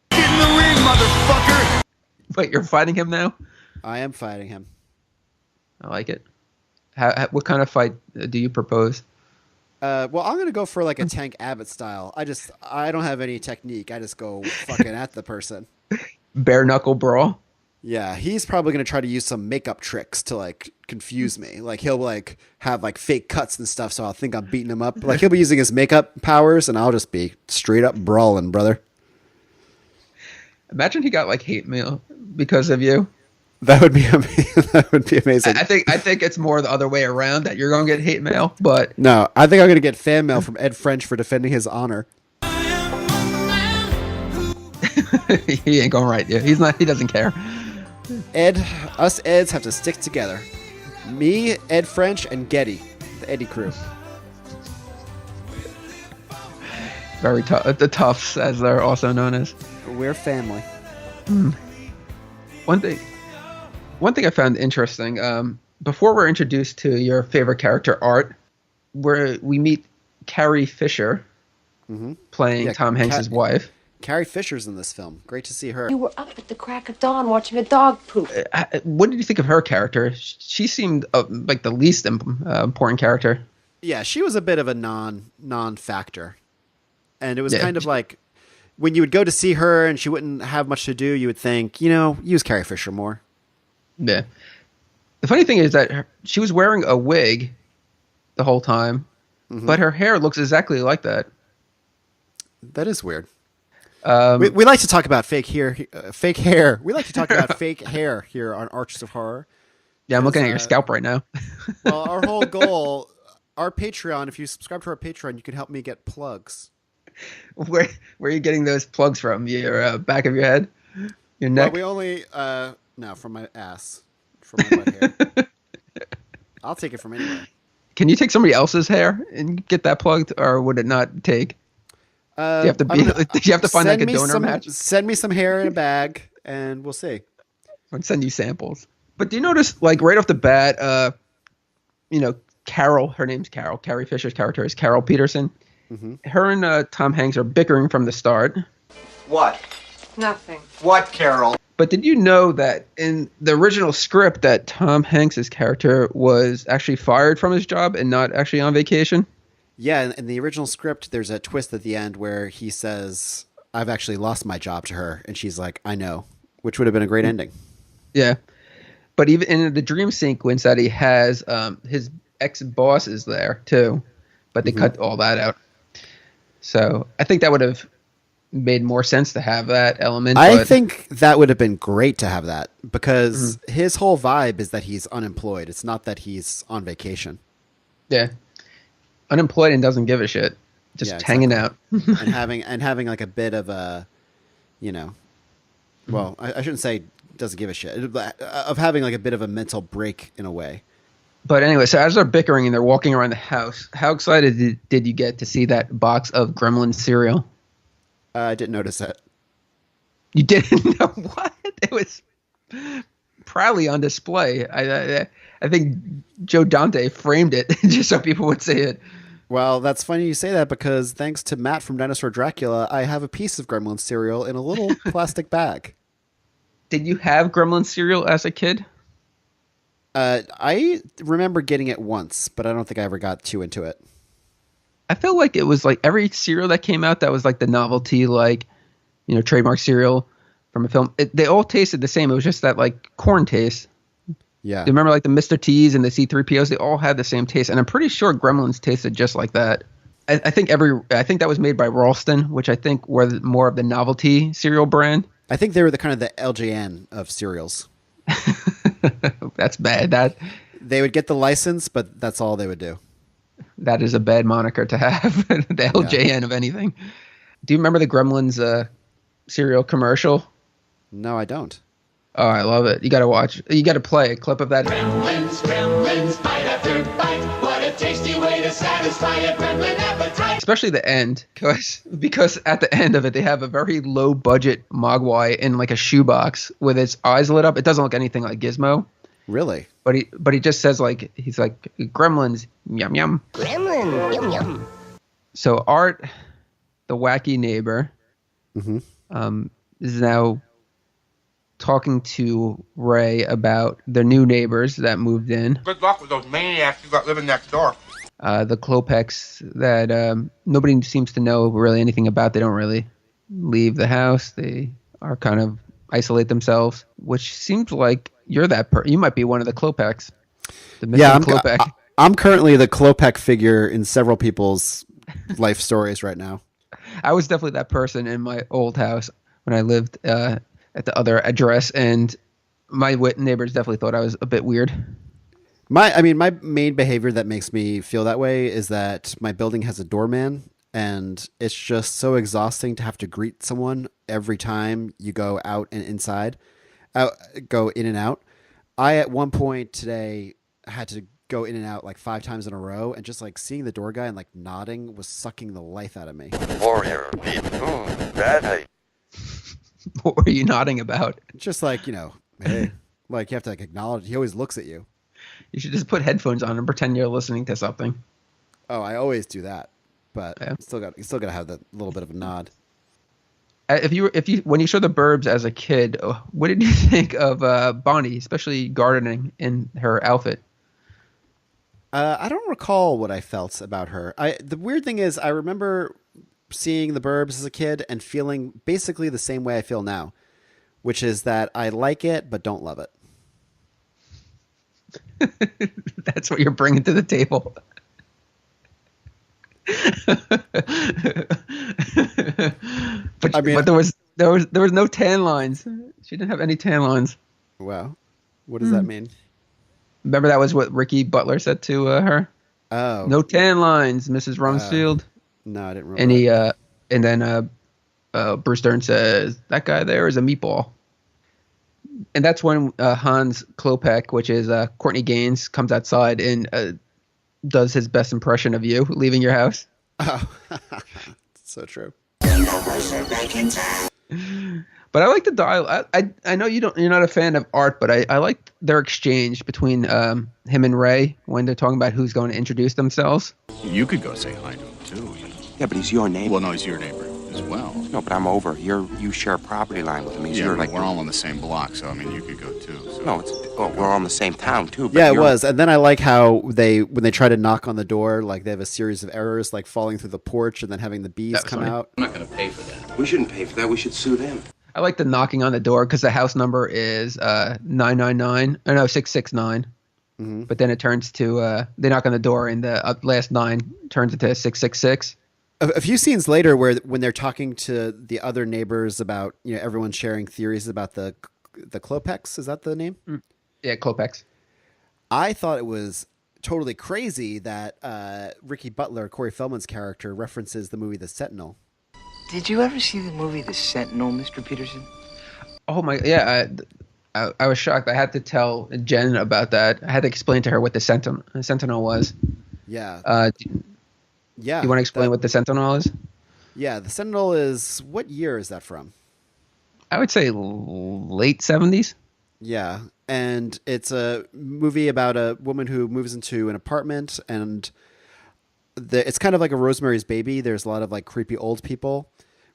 E: Get in the ring, motherfucker!
B: Wait, you're fighting him now?
A: I am fighting him.
B: I like it. What kind of fight do you propose?
A: Well, I'm going to go for like a Tank Abbott style. I don't have any technique. I just go fucking at the person.
B: Bare knuckle brawl?
A: Yeah, he's probably going to try to use some makeup tricks to like confuse me. Like he'll like have like fake cuts and stuff, so I'll think I'm beating him up. Like he'll be using his makeup powers and I'll just be straight up brawling, brother.
B: Imagine he got like hate mail because of you.
A: That would be amazing. That would be amazing.
B: I think it's more the other way around that you're going to get hate mail, but
A: no, I think I'm going to get fan mail from Ed French for defending his honor.
B: He ain't going to write you. He doesn't care.
A: Us Eds have to stick together. Me, Ed French, and Getty, the Eddie crew.
B: Very tough. The Toughs, as they're also known as.
A: We're family.
B: One thing I found interesting, before we're introduced to your favorite character, Art, where we meet Carrie Fisher playing Tom Hanks' wife.
A: Carrie Fisher's in this film. Great to see her.
J: You were up at the crack of dawn watching a dog poop.
B: What did you think of her character? She seemed like the least important character.
A: Yeah, she was a bit of a non-factor. And it was kind of like when you would go to see her and she wouldn't have much to do, you would think, use Carrie Fisher more.
B: Yeah. The funny thing is that she was wearing a wig the whole time, but her hair looks exactly like that.
A: That is weird. We like to talk about fake hair. We like to talk about fake hair here on Arches of Horror.
B: Yeah, I'm looking at your scalp right now.
A: Well, our whole goal, our Patreon, if you subscribe to our Patreon, you can help me get plugs.
B: Where are you getting those plugs from? Your back of your head? Your neck?
A: Well, we only, no, from my ass. From my butt hair. I'll take it from anywhere.
B: Can you take somebody else's hair and get that plugged, or would it not take? Do you have to find like a donor match?
A: Send me some hair in a bag, and we'll see.
B: I'll send you samples. But do you notice, like right off the bat, Carol, her name's Carol. Carrie Fisher's character is Carol Peterson. Her and Tom Hanks are bickering from the start.
K: What?
J: Nothing.
K: What, Carol?
B: But did you know that in the original script that Tom Hanks' character was actually fired from his job and not actually on vacation?
A: Yeah, in the original script, there's a twist at the end where he says, I've actually lost my job to her. And she's like, I know, which would have been a great ending.
B: Yeah. But even in the dream sequence that he has, his ex-boss is there too. But they cut all that out. So I think that would have made more sense to have that element.
A: I think that would have been great to have that because his whole vibe is that he's unemployed. It's not that he's on vacation.
B: Yeah. Unemployed and doesn't give a shit. Just hanging out.
A: and having like a bit of a, well, I shouldn't say doesn't give a shit, of having like a bit of a mental break in a way.
B: But anyway, so as they're bickering and they're walking around the house, how excited did you get to see that box of Gremlin cereal?
A: I didn't notice that.
B: You didn't know what? It was proudly on display. I think Joe Dante framed it just so people would see it.
A: Well, that's funny you say that because thanks to Matt from Dinosaur Dracula, I have a piece of Gremlin cereal in a little plastic bag.
B: Did you have Gremlin cereal as a kid?
A: I remember getting it once, but I don't think I ever got too into it.
B: I feel like it was like every cereal that came out that was like the novelty, like, trademark cereal from a film. They all tasted the same. It was just that like corn taste.
A: Yeah.
B: Do you remember like the Mr. T's and the C-3POs? They all had the same taste, and I'm pretty sure Gremlins tasted just like that. I think that was made by Ralston, which I think were more of the novelty cereal brand.
A: I think they were the kind of the LJN of cereals.
B: That's bad.
A: They would get the license, but that's all they would do.
B: That is a bad moniker to have. The LJN of anything. Do you remember the Gremlins cereal commercial?
A: No, I don't.
B: Oh, I love it. You got to watch. You got to play a clip of that.
K: Gremlins, bite after bite. What a tasty way to satisfy a gremlin appetite.
B: Especially the end, because at the end of it, they have a very low budget Mogwai in like a shoebox with its eyes lit up. It doesn't look anything like Gizmo.
A: Really?
B: But he just says he's like Gremlins, yum yum.
G: Gremlin, yum yum.
B: So Art, the wacky neighbor, is now talking to Ray about the new neighbors that moved in.
F: Good luck with those maniacs you got living next door.
B: The Klopeks that nobody seems to know really anything about. They don't really leave the house. They are kind of isolate themselves, which seems like you're that you might be one of the Klopeks.
A: I'm currently the Klopek figure in several people's life stories right now.
B: I was definitely that person in my old house when I lived at the other address, and my neighbors definitely thought I was a bit weird.
A: My main behavior that makes me feel that way is that my building has a doorman, and it's just so exhausting to have to greet someone every time you go out and inside, go in and out. I, at one point today, had to go in and out like 5 times in a row, and just like seeing the door guy and like nodding was sucking the life out of me.
L: Warrior, bad.
B: What were you nodding about?
A: Just like, hey, like you have to like acknowledge. He always looks at you.
B: You should just put headphones on and pretend you're listening to something.
A: Oh, I always do that, but you still got to have that little bit of a nod.
B: When you saw the Burbs as a kid, what did you think of Bonnie, especially gardening in her outfit?
A: I don't recall what I felt about her. The weird thing is, I remember seeing the Burbs as a kid and feeling basically the same way I feel now, which is that I like it but don't love it.
B: That's what you're bringing to the table. but there was no tan lines. She didn't have any tan lines.
A: Wow, what does that mean?
B: Remember that was what Ricky Butler said to her.
A: Oh,
B: no tan lines, Mrs. Rumsfeld.
A: No, I didn't remember.
B: And then Bruce Dern says that guy there is a meatball. And that's when Hans Klopek, which is Courtney Gaines, comes outside and does his best impression of you leaving your house.
A: Oh, so true.
B: But I like the dialogue. I know you're not a fan of Art, but I like their exchange between him and Ray when they're talking about who's going to introduce themselves.
M: You could go say hi to him too.
N: Yeah, but he's your neighbor.
M: Well, no, he's your neighbor as well.
N: No, but I'm over. You share a property line with him.
M: We're all on the same block, so I mean, you could go too. So.
N: No, we're all in the same town too.
A: But yeah, it was. And then I like how when they try to knock on the door, like they have a series of errors, like falling through the porch and then having the bees come out.
H: I'm not going to pay for that.
N: We shouldn't pay for that. We should sue them.
B: I like the knocking on the door because the house number is 999. Oh no, 669. Mm-hmm. But then it turns to they knock on the door and the last 9 turns into 666.
A: A few scenes later, when they're talking to the other neighbors about everyone sharing theories about the Klopeks, is that the name?
B: Yeah, Klopeks.
A: I thought it was totally crazy that Ricky Butler, Corey Feldman's character, references the movie The Sentinel.
I: Did you ever see the movie The Sentinel, Mr. Peterson?
B: Oh my, yeah. I was shocked. I had to tell Jen about that. I had to explain to her what the Sentinel was.
A: Yeah. Yeah.
B: You want to explain what the Sentinel is?
A: Yeah, the Sentinel is, what year is that from?
B: I would say late 70s.
A: Yeah, and it's a movie about a woman who moves into an apartment, and it's kind of like a Rosemary's Baby. There's a lot of like creepy old people.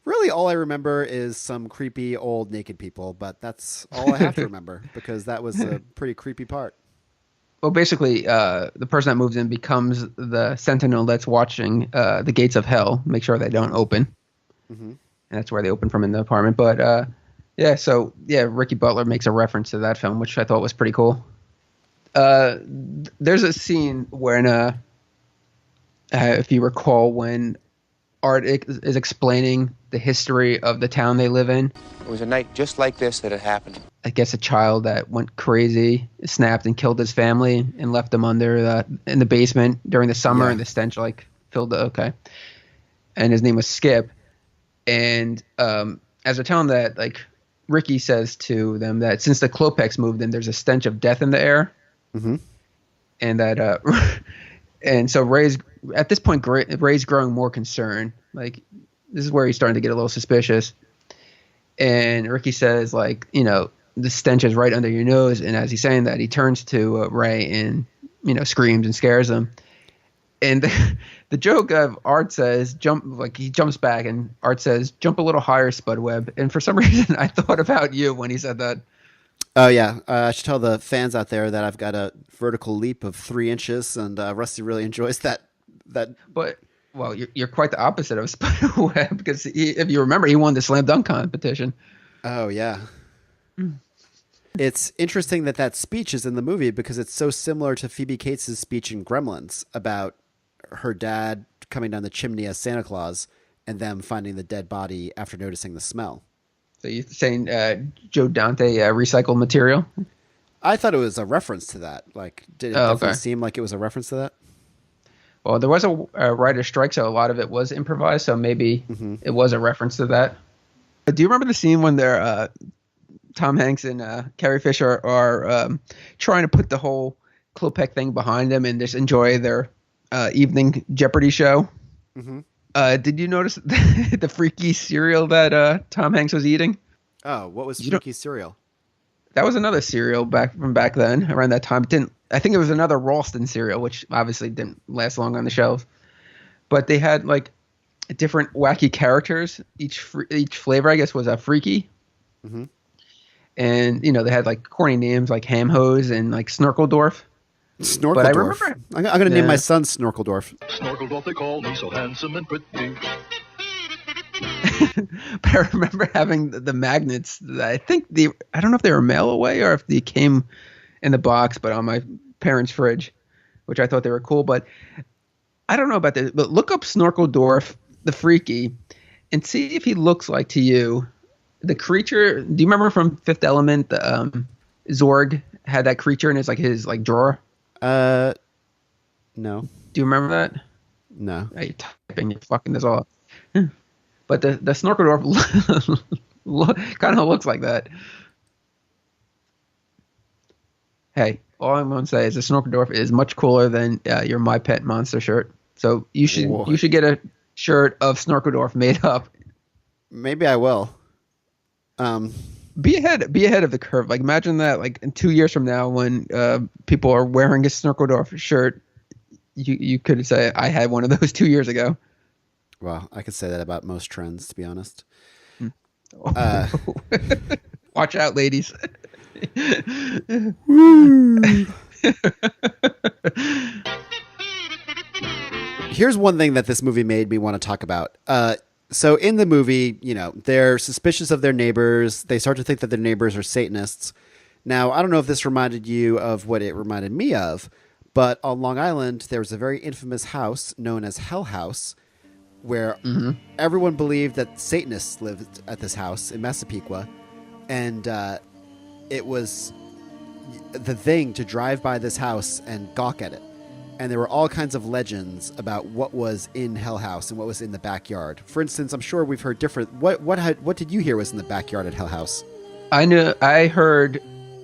A: Really, all I remember is some creepy old naked people, but that's all I have to remember because that was a pretty creepy part.
B: Well, basically, the person that moves in becomes the sentinel that's watching the gates of hell, make sure they don't open. Mm-hmm. And that's where they open from in the apartment. But Ricky Butler makes a reference to that film, which I thought was pretty cool. There's a scene when, if you recall, when Art is explaining the history of the town they live in.
N: It was a night just like this that it happened.
B: I guess a child that went crazy, snapped and killed his family and left them in the basement during the summer, and the stench filled the and his name was Skip. And as they're telling that, Ricky says to them that since the Klopeks moved in, there's a stench of death in the air. Mm-hmm. And that and so Ray's at this point, Ray's growing more concerned. This is where he's starting to get a little suspicious. And Ricky says, the stench is right under your nose. And as he's saying that, he turns to Ray and, screams and scares him. And the joke of Art says, he jumps back, and Art says, jump a little higher, Spudweb. And for some reason, I thought about you when he said that.
A: Oh, yeah. I should tell the fans out there that I've got a vertical leap of 3 inches, and Rusty really enjoys that.
B: But, well, you're quite the opposite of Spudweb, because if you remember, he won the slam dunk competition.
A: Oh, yeah. It's interesting that speech is in the movie because it's so similar to Phoebe Cates' speech in Gremlins about her dad coming down the chimney as Santa Claus and them finding the dead body after noticing the smell.
B: So you're saying Joe Dante recycled material?
A: I thought it was a reference to that. Did it definitely seem like it was a reference to that?
B: Well, there was a writer's strike, so a lot of it was improvised, so maybe it was a reference to that. Do you remember the scene when they're Tom Hanks and Carrie Fisher are trying to put the whole Klopek thing behind them and just enjoy their evening Jeopardy show? Mm-hmm. Did you notice the freaky cereal that Tom Hanks was eating?
A: Oh, what was freaky cereal?
B: That was another cereal back then, around that time. I think it was another Ralston cereal, which obviously didn't last long on the shelves. But they had different wacky characters. Each flavor, I guess, was a freaky. Mm-hmm. And they had corny names like Ham Hose and Snorkeldorf.
A: Snorkeldorf.
B: But I remember,
A: I'm going to name my son Snorkeldorf.
K: Snorkeldorf, they call me so handsome and pretty.
B: But I remember having the magnets. I don't know if they were mail away or if they came in the box, but on my parents' fridge, which I thought they were cool. But I don't know about this. But look up Snorkeldorf, the freaky, and see if he looks like to you. The creature. Do you remember from Fifth Element? The Zorg had that creature in his drawer.
A: No.
B: Do you remember that?
A: No.
B: You're typing. You're fucking this all up. But the Snorkeldorf kind of looks like that. Hey, all I'm going to say is the Snorkeldorf is much cooler than your My Pet Monster shirt. So you should get a shirt of Snorkeldorf made up.
A: Maybe I will.
B: Be ahead of the curve. Imagine that in 2 years from now when people are wearing a Snorkeldorf shirt, you could say I had one of those 2 years ago.
A: Well, I could say that about most trends, to be honest.
B: Watch out, ladies.
A: Here's one thing that this movie made me want to talk about. So in the movie, they're suspicious of their neighbors. They start to think that their neighbors are Satanists. Now, I don't know if this reminded you of what it reminded me of, but on Long Island, there was a very infamous house known as Hell House, where everyone believed that Satanists lived at this house in Massapequa, and it was the thing to drive by this house and gawk at it. And there were all kinds of legends about what was in Hell House and what was in the backyard. For instance, I'm sure we've heard different. What did you hear was in the backyard at Hell House?
B: I heard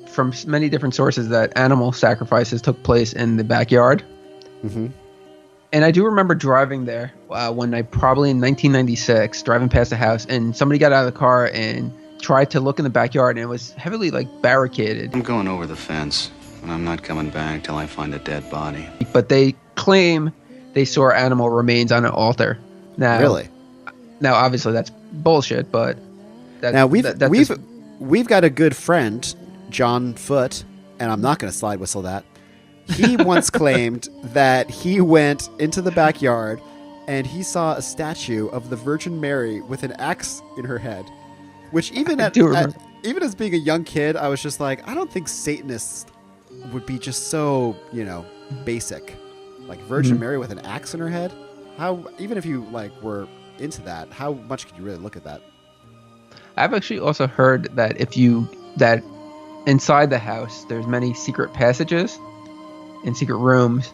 B: from many different sources that animal sacrifices took place in the backyard. Mm-hmm. And I do remember driving there one night, probably in 1996, driving past the house, and somebody got out of the car and tried to look in the backyard, and it was heavily barricaded.
M: I'm going over the fence, and I'm not coming back till I find a dead body.
B: But they claim they saw animal remains on an altar. Now,
A: Really?
B: Now, obviously, that's bullshit. But
A: now we've got a good friend, John Foote, and I'm not going to slide whistle that. He once claimed that he went into the backyard and he saw a statue of the Virgin Mary with an axe in her head, which even even as being a young kid, I was just like, I don't think Satanists would be just so, basic. Like Virgin Mary with an axe in her head? How, even if you were into that, how much could you really look at that?
B: I've actually also heard that that inside the house there's many secret passages and secret rooms,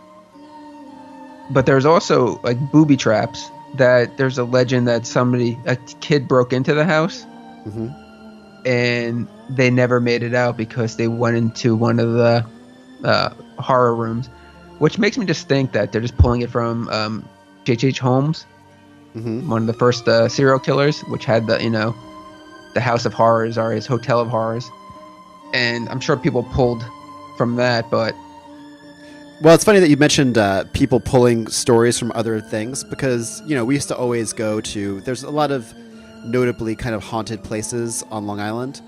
B: but there's also booby traps. That there's a legend that a kid broke into the house, and they never made it out because they went into one of the horror rooms, which makes me just think that they're just pulling it from H.H. Holmes, one of the first serial killers, which had the House of Horrors or his Hotel of Horrors, and I'm sure people pulled from that. But
A: well, it's funny that you mentioned people pulling stories from other things, because we used to always go to, there's a lot of notably kind of haunted places on Long Island,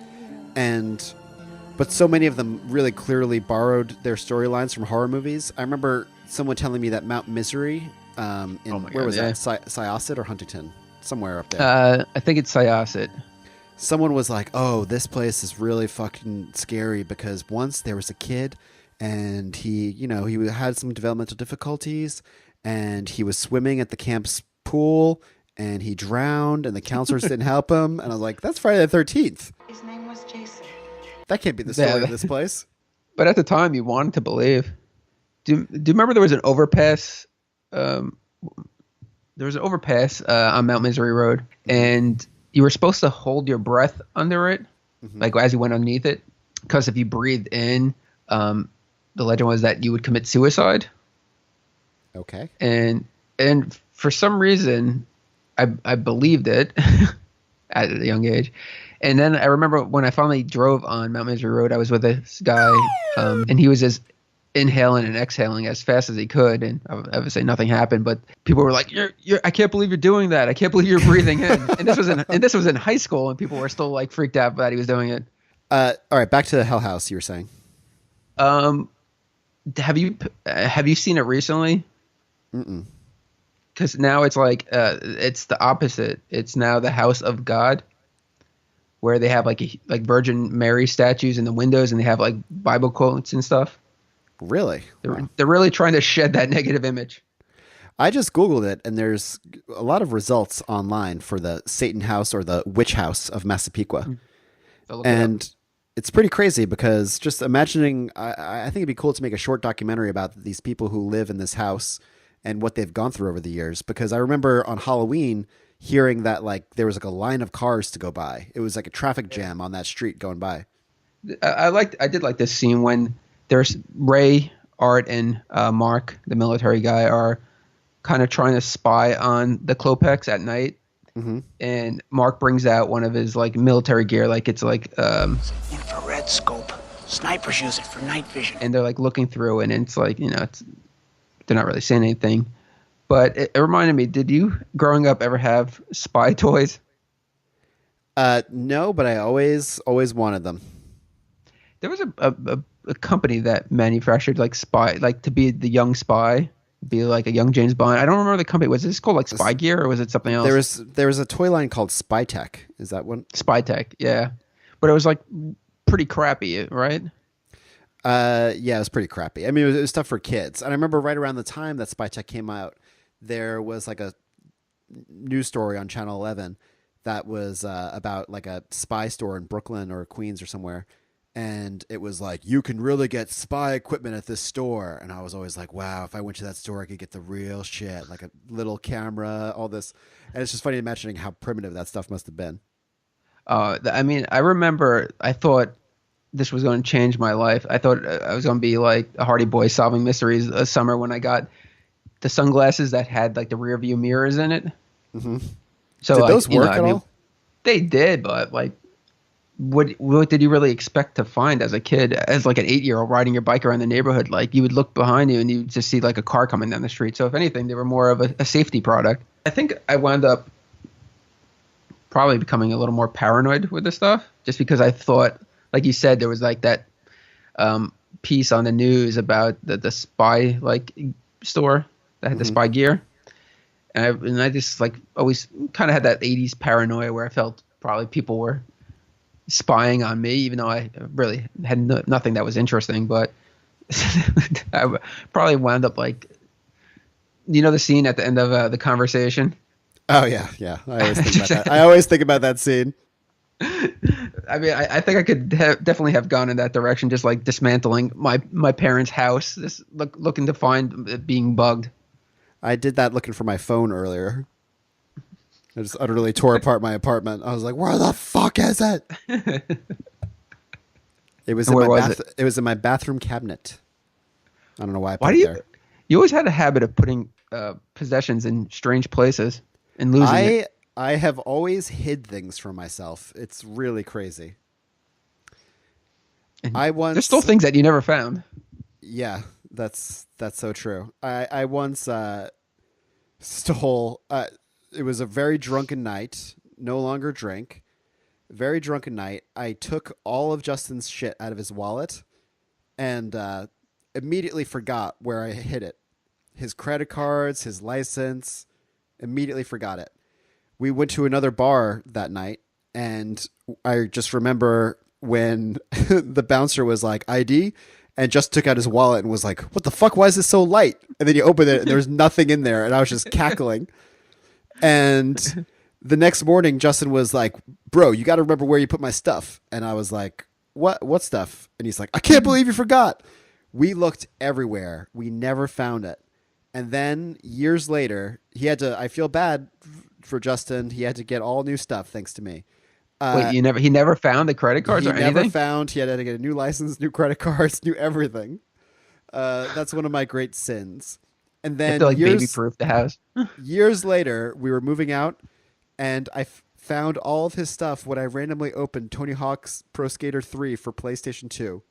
A: but so many of them really clearly borrowed their storylines from horror movies. I remember someone telling me that Mount Misery where was that? Syosset or Huntington? Somewhere up there.
B: I think it's Syosset.
A: Someone was like, oh, this place is really fucking scary because once there was a kid and he had some developmental difficulties and he was swimming at the camp's pool and he drowned and the counselors didn't help him. And I was like, that's Friday the 13th.
J: His name was Jason.
A: That can't be the story of this place.
B: But at the time, you wanted to believe. Do you remember there was an overpass? There was an overpass on Mount Misery Road, and you were supposed to hold your breath under it, as you went underneath it, because if you breathed in, the legend was that you would commit suicide.
A: Okay.
B: And for some reason, I believed it at a young age. And then I remember when I finally drove on Mount Misery Road, I was with this guy, and he was just inhaling and exhaling as fast as he could, and obviously nothing happened. But people were like, I can't believe you're doing that. I can't believe you're breathing in." And this was in high school, and people were still freaked out that he was doing it.
A: All right, back to the Hell House. You were saying.
B: Have you seen it recently?
A: Mm-mm.
B: Because now it's it's the opposite. It's now the House of God, where they have Virgin Mary statues in the windows, and they have Bible quotes and stuff.
A: Really?
B: They're really trying to shed that negative image.
A: I just Googled it, and there's a lot of results online for the Satan House or the Witch House of Massapequa. And it's pretty crazy because just imagining, I think it'd be cool to make a short documentary about these people who live in this house and what they've gone through over the years. Because I remember on Halloween hearing that there was a line of cars to go by. It was like a traffic jam on that street going by.
B: I did like this scene when there's Ray, Art, and Mark, the military guy, are kind of trying to spy on the Klopeks at night. And Mark brings out one of his military gear, it's
O: infrared scope. Snipers use it for night vision.
B: And they're looking through, and it's they're not really saying anything. But it reminded me, did you growing up ever have spy toys?
A: No, but I always wanted them.
B: There was a company that manufactured spy, to be the young spy, be a young James Bond. I don't remember the company. Was this called Spy Gear, or was it something else?
A: There was a toy line called Spy Tech. Is that one?
B: Spy Tech, yeah. But it was pretty crappy, right?
A: Yeah, it was pretty crappy. I mean, it was stuff for kids. And I remember right around the time that Spy Tech came out, there was a news story on Channel 11 that was about a spy store in Brooklyn or Queens or somewhere. And it was you can really get spy equipment at this store. And I was always wow, if I went to that store, I could get the real shit, a little camera, all this. And it's just funny imagining how primitive that stuff must have been.
B: I mean, I remember I thought this was going to change my life. I thought I was going to be a Hardy Boy solving mysteries a summer when I got the sunglasses that had the rear view mirrors in it.
A: Mm-hmm.
B: So
A: did those work at all?
B: They did, but what did you really expect to find as a kid, as like an 8-year-old riding your bike around the neighborhood? Like you would look behind you and you would just see like a car coming down the street. So if anything, they were more of a safety product. I think I wound up probably becoming a little more paranoid with this stuff, just because I thought, like you said, there was like that piece on the news about the spy like store that had the spy gear. And I just like always kind of had that 80s paranoia where I felt probably people were spying on me, even though I really had nothing that was interesting. But I probably wound up like, the scene at the end of The Conversation.
A: Oh yeah. I always think about that. I always think about that scene.
B: I mean, I think I could definitely have gone in that direction, just like dismantling my parents' house, just looking to find it being bugged.
A: I did that looking for my phone earlier. I just utterly tore apart my apartment. I was like, "Where the fuck is it?" It was It was in my bathroom cabinet. I don't know why I put it there.
B: You always had a habit of putting possessions in strange places and losing it.
A: I have always hid things from myself. It's really crazy.
B: There's still things that you never found.
A: Yeah, that's so true. I once stole. It was a very drunken night. No longer drink. Very drunken night. I took all of Justin's shit out of his wallet, and immediately forgot where I hid it. His credit cards, his license. Immediately forgot it. We went to another bar that night, and I just remember when the bouncer was like, ID, and just took out his wallet and was like, what the fuck? Why is this so light? And then you open it and there's nothing in there. And I was just cackling. And the next morning, Justin was like, bro, you got to remember where you put my stuff. And I was like, what stuff? And he's like, I can't believe you forgot. We looked everywhere. We never found it. And then years later, I feel bad for Justin. He had to get all new stuff thanks to me.
B: Wait, he never found the credit cards or anything?
A: He never found. He had to get a new license, new credit cards, new everything. That's one of my great sins. And then
B: baby-proof the house.
A: Years later, we were moving out, and I found all of his stuff when I randomly opened Tony Hawk's Pro Skater 3 for PlayStation 2.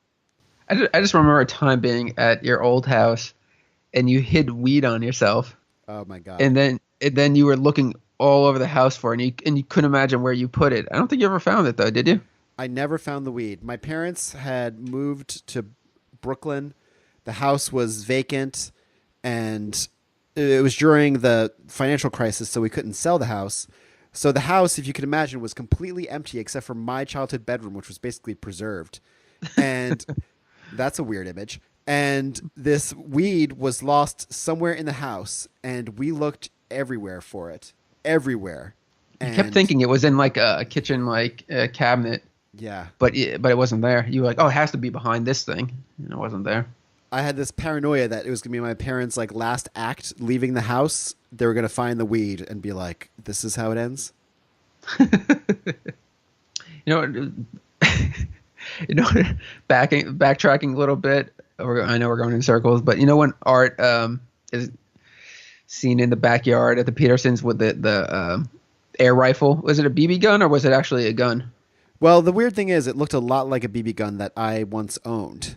B: I just remember a time being at your old house, and you hid weed on yourself.
A: Oh my god!
B: And then you were looking all over the house for it, and you couldn't imagine where you put it. I don't think you ever found it though, did you?
A: I never found the weed. My parents had moved to Brooklyn. The house was vacant, and it was during the financial crisis, so we couldn't sell the house. So the house, if you can imagine, was completely empty except for my childhood bedroom, which was basically preserved. And that's a weird image. And this weed was lost somewhere in the house, and we looked everywhere for it. Everywhere.
B: I kept thinking it was in like a kitchen cabinet.
A: Yeah.
B: But it wasn't there. You were like, oh, it has to be behind this thing. And it wasn't there.
A: I had this paranoia that it was going to be my parents' last act leaving the house. They were going to find the weed and be like, this is how it ends.
B: Backtracking a little bit. I know we're going in circles, but when Art is seen in the backyard at the Petersons with the air rifle, was it a BB gun or was it actually a gun?
A: Well, the weird thing is it looked a lot like a BB gun that I once owned.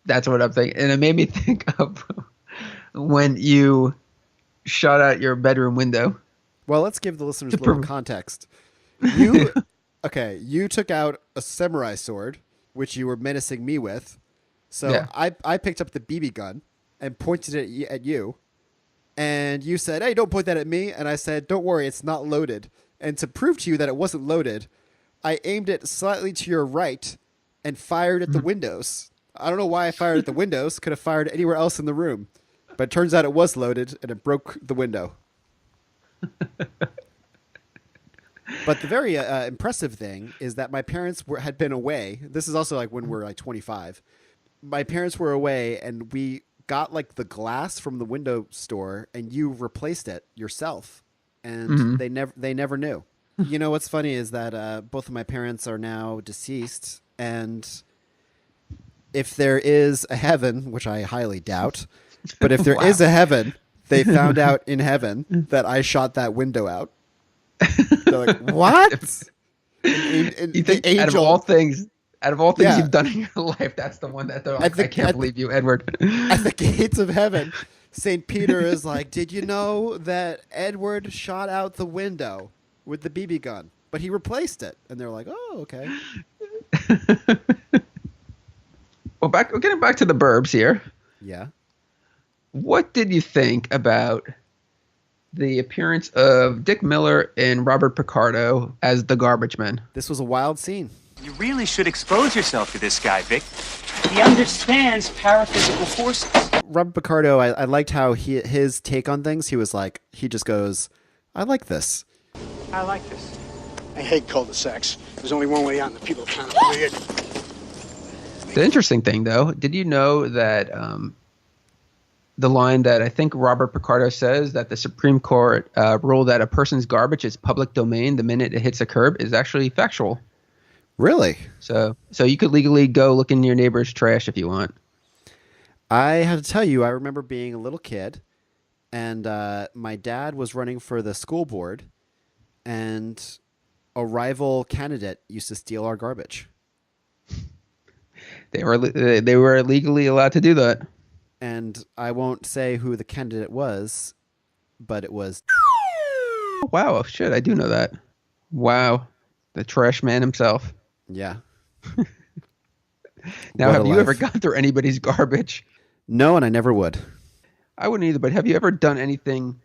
B: That's what I'm thinking. And it made me think of when you shot out your bedroom window.
A: Well, let's give the listeners a little context. You took out a samurai sword, which you were menacing me with. So yeah. I picked up the BB gun and pointed it at you. And you said, hey, don't point that at me. And I said, don't worry, it's not loaded. And to prove to you that it wasn't loaded, I aimed it slightly to your right and fired at the windows. I don't know why I fired at the windows. Could have fired anywhere else in the room. But it turns out it was loaded, and it broke the window. But the very impressive thing is that my parents had been away. This is also when we're 25. My parents were away, and we got the glass from the window store, and you replaced it yourself. And they never knew. You know what's funny is that both of my parents are now deceased, and if there is a heaven, which I highly doubt, but if there is a heaven, they found out in heaven that I shot that window out. They're like, what?
B: You think
A: angel,
B: out of all things
A: Yeah.
B: you've done in your life, that's the one that they're like, I can't believe you, Edward.
A: At the gates of heaven, St. Peter is like, did you know that Edward shot out the window with the BB gun, but he replaced it? And they're like, oh, okay.
B: Well, getting back to the Burbs here.
A: Yeah.
B: What did you think about the appearance of Dick Miller and Robert Picardo as the garbage men?
A: This was a wild scene.
O: You really should expose yourself to this guy, Vic. He understands paraphysical forces.
A: Robert Picardo, I liked how his take on things. He was like, he just goes, I like this.
O: I like this.
E: I hate cul-de-sacs. There's only one way out, and the people are kind of weird.
B: The interesting thing, though, did you know that the line that I think Robert Picardo says, that the Supreme Court ruled that a person's garbage is public domain the minute it hits a curb, is actually factual?
A: Really?
B: So you could legally go look in your neighbor's trash if you want.
A: I had to tell you, I remember being a little kid, and my dad was running for the school board, and a rival candidate used to steal our garbage.
B: They were legally allowed to do that.
A: And I won't say who the candidate was, but it was...
B: Wow, shit, I do know that. Wow, the trash man himself.
A: Yeah.
B: Now,
A: What
B: have
A: a
B: you
A: life.
B: ever gone through anybody's garbage?
A: No, and I never would.
B: I wouldn't either, but have you ever done anything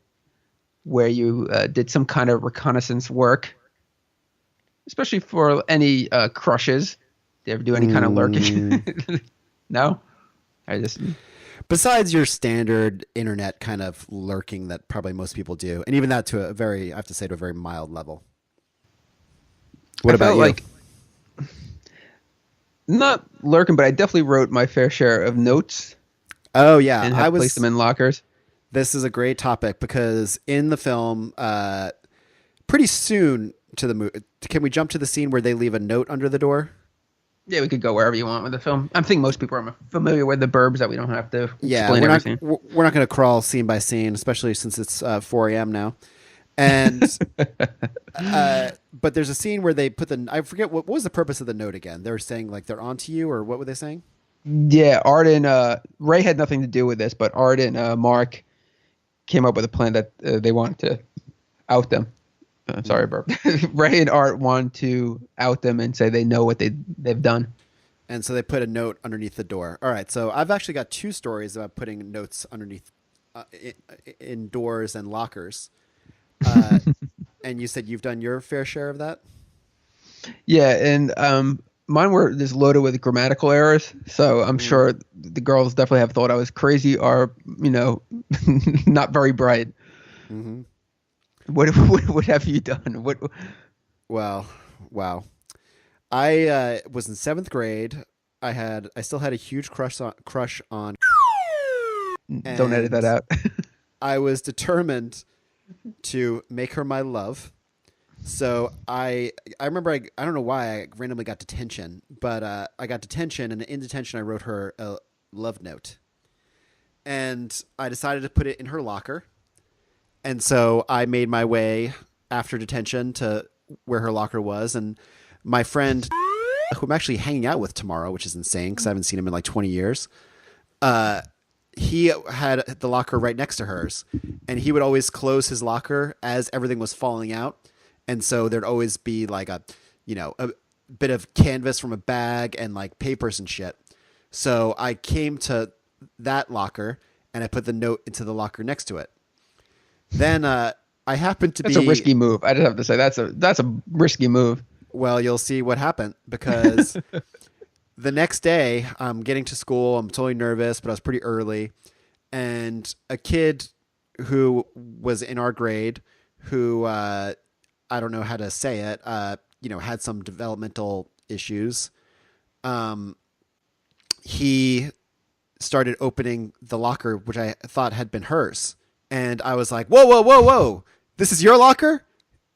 B: where you did some kind of reconnaissance work? Especially for any crushes. Do you ever do any kind of lurking? No?
A: Besides your standard internet kind of lurking that probably most people do, and even that to a very, I have to say, to a very mild level. What about you?
B: Like, not lurking, but I definitely wrote my fair share of notes.
A: Oh yeah,
B: and have placed them in lockers.
A: This is a great topic because in the film, pretty soon to the movie, can we jump to the scene where they leave a note under the door?
B: Yeah, we could go wherever you want with the film. I think most people are familiar with the Burbs, that we don't have to explain
A: we're
B: everything.
A: We're not going to crawl scene by scene, especially since it's 4 a.m. now. And but there's a scene where they put I forget what was the purpose of the note again. They were saying like they're onto you, or what were they saying?
B: Yeah, Art and Ray had nothing to do with this, but Art and Mark came up with a plan that they wanted to out them. Sorry, Burp. Ray and Art want to out them and say they know what they've done.
A: And so they put a note underneath the door. All right, so I've actually got 2 stories about putting notes underneath in doors and lockers. And you said you've done your fair share of that?
B: Yeah, and mine were just loaded with grammatical errors, so I'm sure the girls definitely have thought I was crazy or, not very bright.
A: Mm-hmm.
B: What have you done?
A: Well, wow. I was in 7th grade. I still had a huge crush on.
B: Don't edit that out.
A: I was determined to make her my love. So I remember I don't know why I randomly got detention, but I got detention, and in detention I wrote her a love note. And I decided to put it in her locker. And so I made my way after detention to where her locker was, and my friend, who I'm actually hanging out with tomorrow, which is insane because I haven't seen him in like 20 years, he had the locker right next to hers, and he would always close his locker as everything was falling out. And so there'd always be like a bit of canvas from a bag and like papers and shit. So I came to that locker and I put the note into the locker next to it. Then I happened to
B: That's a risky move. I just have to say that's a risky move.
A: Well, you'll see what happened, because the next day I'm getting to school. I'm totally nervous, but I was pretty early. And a kid who was in our grade who, I don't know how to say it, had some developmental issues. He started opening the locker, which I thought had been hers. And I was like, whoa, whoa, whoa, whoa. This is your locker?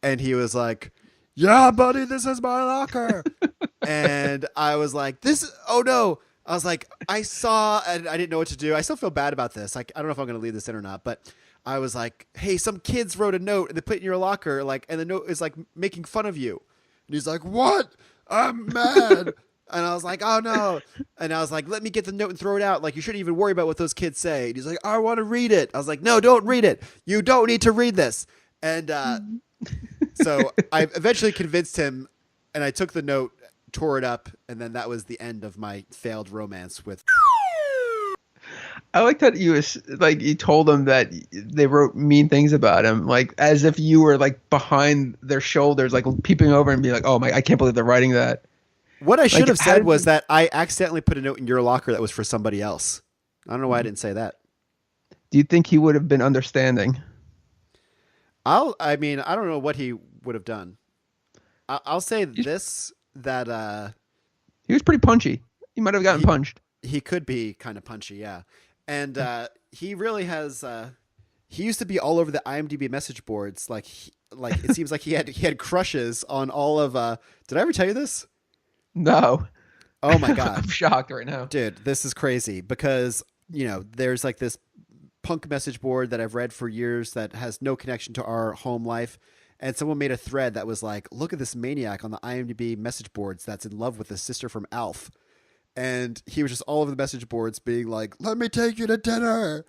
A: And he was like, yeah, buddy, this is my locker. And I was like, oh no. I was like, I saw, and I didn't know what to do. I still feel bad about this. Like, I don't know if I'm going to leave this in or not, but I was like, hey, some kids wrote a note and they put it in your locker, like, and the note is like making fun of you. And he's like, what? I'm mad. And I was like, oh no. And I was like, let me get the note and throw it out. Like, you shouldn't even worry about what those kids say. And he's like, I want to read it. I was like, no, don't read it. You don't need to read this. And so I eventually convinced him, and I took the note, tore it up, and then that was the end of my failed romance with.
B: I like that you told them that they wrote mean things about him, like as if you were like behind their shoulders, like peeping over and be like, oh my, I can't believe they're writing that.
A: What I should have said was that I accidentally put a note in your locker that was for somebody else. I don't know why I didn't say that.
B: Do you think he would have been understanding?
A: I don't know what he would have done. I'll say this, that
B: he was pretty punchy. He might have gotten punched.
A: He could be kind of punchy, yeah. And he really has. He used to be all over the IMDb message boards. Like it seems like he had crushes on all of. Did I ever tell you this?
B: No.
A: Oh my god!
B: I'm shocked right now,
A: dude. This is crazy because there's like this punk message board that I've read for years that has no connection to our home life. And someone made a thread that was like, look at this maniac on the IMDb message boards that's in love with the sister from Alf. And he was just all over the message boards being like, let me take you to dinner.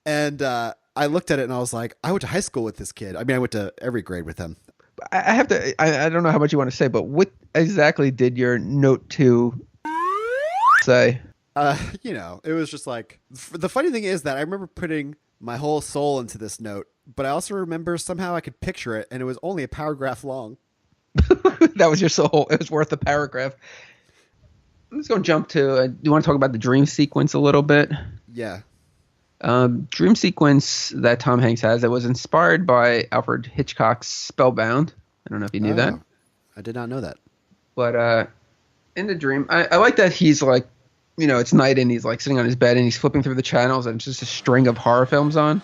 A: And I looked at it and I was like, I went to high school with this kid. I mean, I went to every grade with him.
B: I have to, I don't know how much you want to say, but what exactly did your note to say?
A: It was just like, the funny thing is that I remember putting my whole soul into this note, but I also remember somehow I could picture it and it was only a paragraph long.
B: That was your soul. It was worth a paragraph. Let's go jump to, do you want to talk about the dream sequence a little bit?
A: Yeah.
B: Dream sequence that Tom Hanks has, it was inspired by Alfred Hitchcock's Spellbound. I don't know if you knew that.
A: I did not know that.
B: But in the dream, I like that he's like, it's night and he's like sitting on his bed and he's flipping through the channels and it's just a string of horror films on.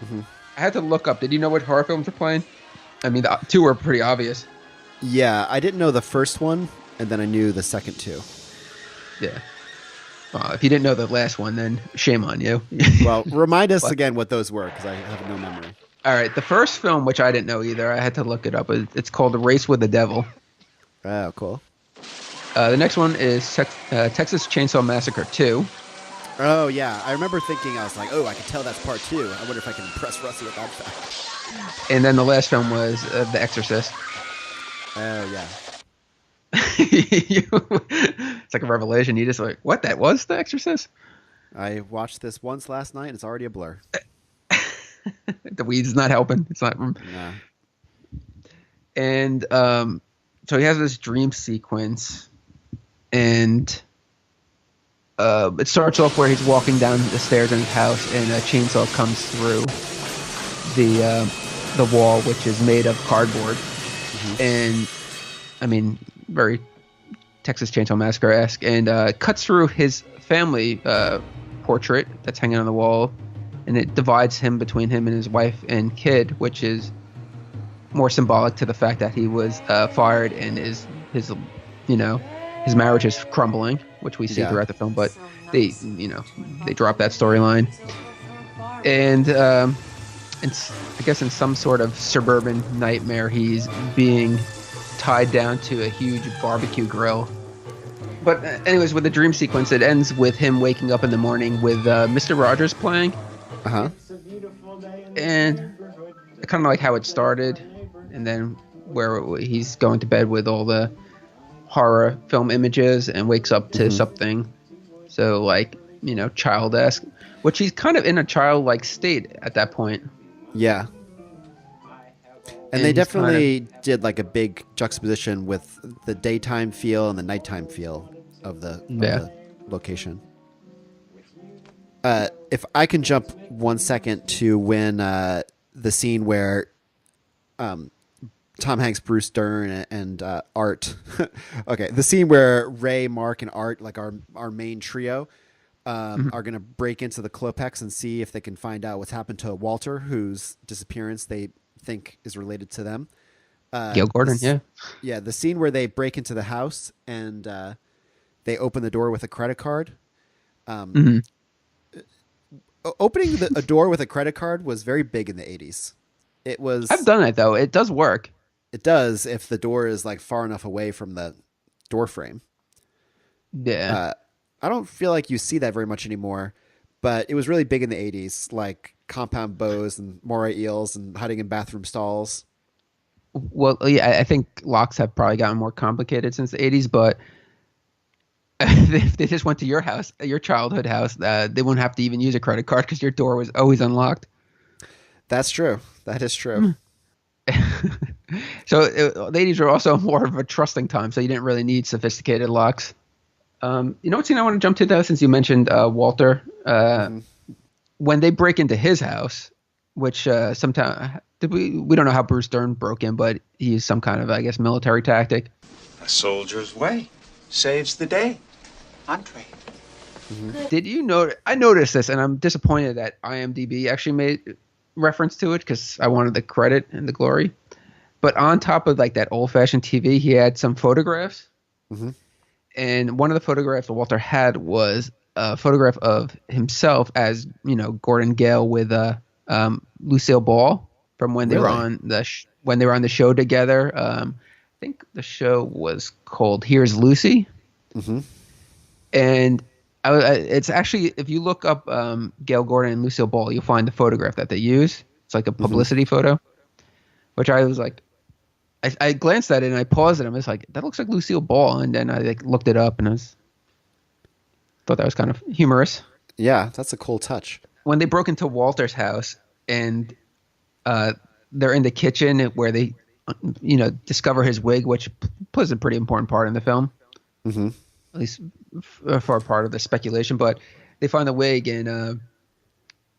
B: Mm-hmm. I had to look up. Did you know what horror films were playing? I mean, the two were pretty obvious.
A: Yeah, I didn't know the first one, and then I knew the second two.
B: Yeah. If you didn't know the last one, then shame on you.
A: Well, remind us again what those were, because I have no memory.
B: All right. The first film, which I didn't know either, I had to look it up. It's called The Race with the Devil.
A: Oh, cool.
B: The next one is Texas Chainsaw Massacre 2.
A: Oh, yeah. I remember thinking, I was like, oh, I can tell that's part 2. I wonder if I can impress Rusty with that fact.
B: And then the last film was The Exorcist.
A: Oh, yeah.
B: It's like a revelation. You just like, what? That was The Exorcist?
A: I watched this once last night and it's already a blur.
B: The weed's not helping. It's not.
A: Nah.
B: And so he has this dream sequence, and it starts off where he's walking down the stairs in his house, and a chainsaw comes through the wall, which is made of cardboard. Mm-hmm. And I mean, very Texas Chainsaw Massacre-esque, and cuts through his family portrait that's hanging on the wall, and it divides him between him and his wife and kid, which is more symbolic to the fact that he was fired and his marriage is crumbling, which we see throughout the film. But they drop that storyline, and I guess in some sort of suburban nightmare, he's being tied down to a huge barbecue grill. But anyways, with the dream sequence, it ends with him waking up in the morning with Mr. Rogers playing.
A: Uh-huh.
B: And I kind of like how it started, and then where he's going to bed with all the horror film images and wakes up to something so like, child-esque, which he's kind of in a childlike state at that point.
A: Yeah. And they definitely did like a big juxtaposition with the daytime feel and the nighttime feel of the location. If I can jump 1 second to when the scene where Tom Hanks, Bruce Dern, and Art. Okay, the scene where Ray, Mark, and Art, like our main trio, are going to break into the Klopex and see if they can find out what's happened to Walter, whose disappearance they think is related to them.
B: Gil Gordon,
A: Yeah, the scene where they break into the house and they open the door with a credit card. Opening a door with a credit card was very big in the 80s. It was.
B: I've done it though. It does work.
A: It does if the door is like far enough away from the door frame.
B: Yeah.
A: I don't feel like you see that very much anymore, but it was really big in the 80s, like compound bows and moray eels and hiding in bathroom stalls.
B: Well, yeah, I think locks have probably gotten more complicated since the 80s, but if they just went to your house, your childhood house, they wouldn't have to even use a credit card because your door was always unlocked.
A: That's true. That is true.
B: So the 80s were also more of a trusting time, so you didn't really need sophisticated locks. You know what scene I want to jump to, though, since you mentioned Walter? When they break into his house, which sometimes we don't know how Bruce Dern broke in, but he used some kind of, I guess, military tactic.
E: A soldier's way saves the day. Entree.
B: Did you know? I noticed this, and I'm disappointed that IMDb actually made reference to it because I wanted the credit and the glory. But on top of like that old-fashioned TV, he had some photographs, and one of the photographs that Walter had was a photograph of himself as Gordon Gale with Lucille Ball from when they were on the show together. I think the show was called Here's Lucy. And it's actually, if you look up Gail Gordon and Lucille Ball, you'll find the photograph that they use. It's like a publicity photo, which I was like, I glanced at it and I paused it. I was like, that looks like Lucille Ball. And then I looked it up and thought that was kind of humorous.
A: Yeah, that's a cool touch.
B: When they broke into Walter's house and they're in the kitchen where they, discover his wig, which plays a pretty important part in the film. At least for a part of the speculation, but they find the wig and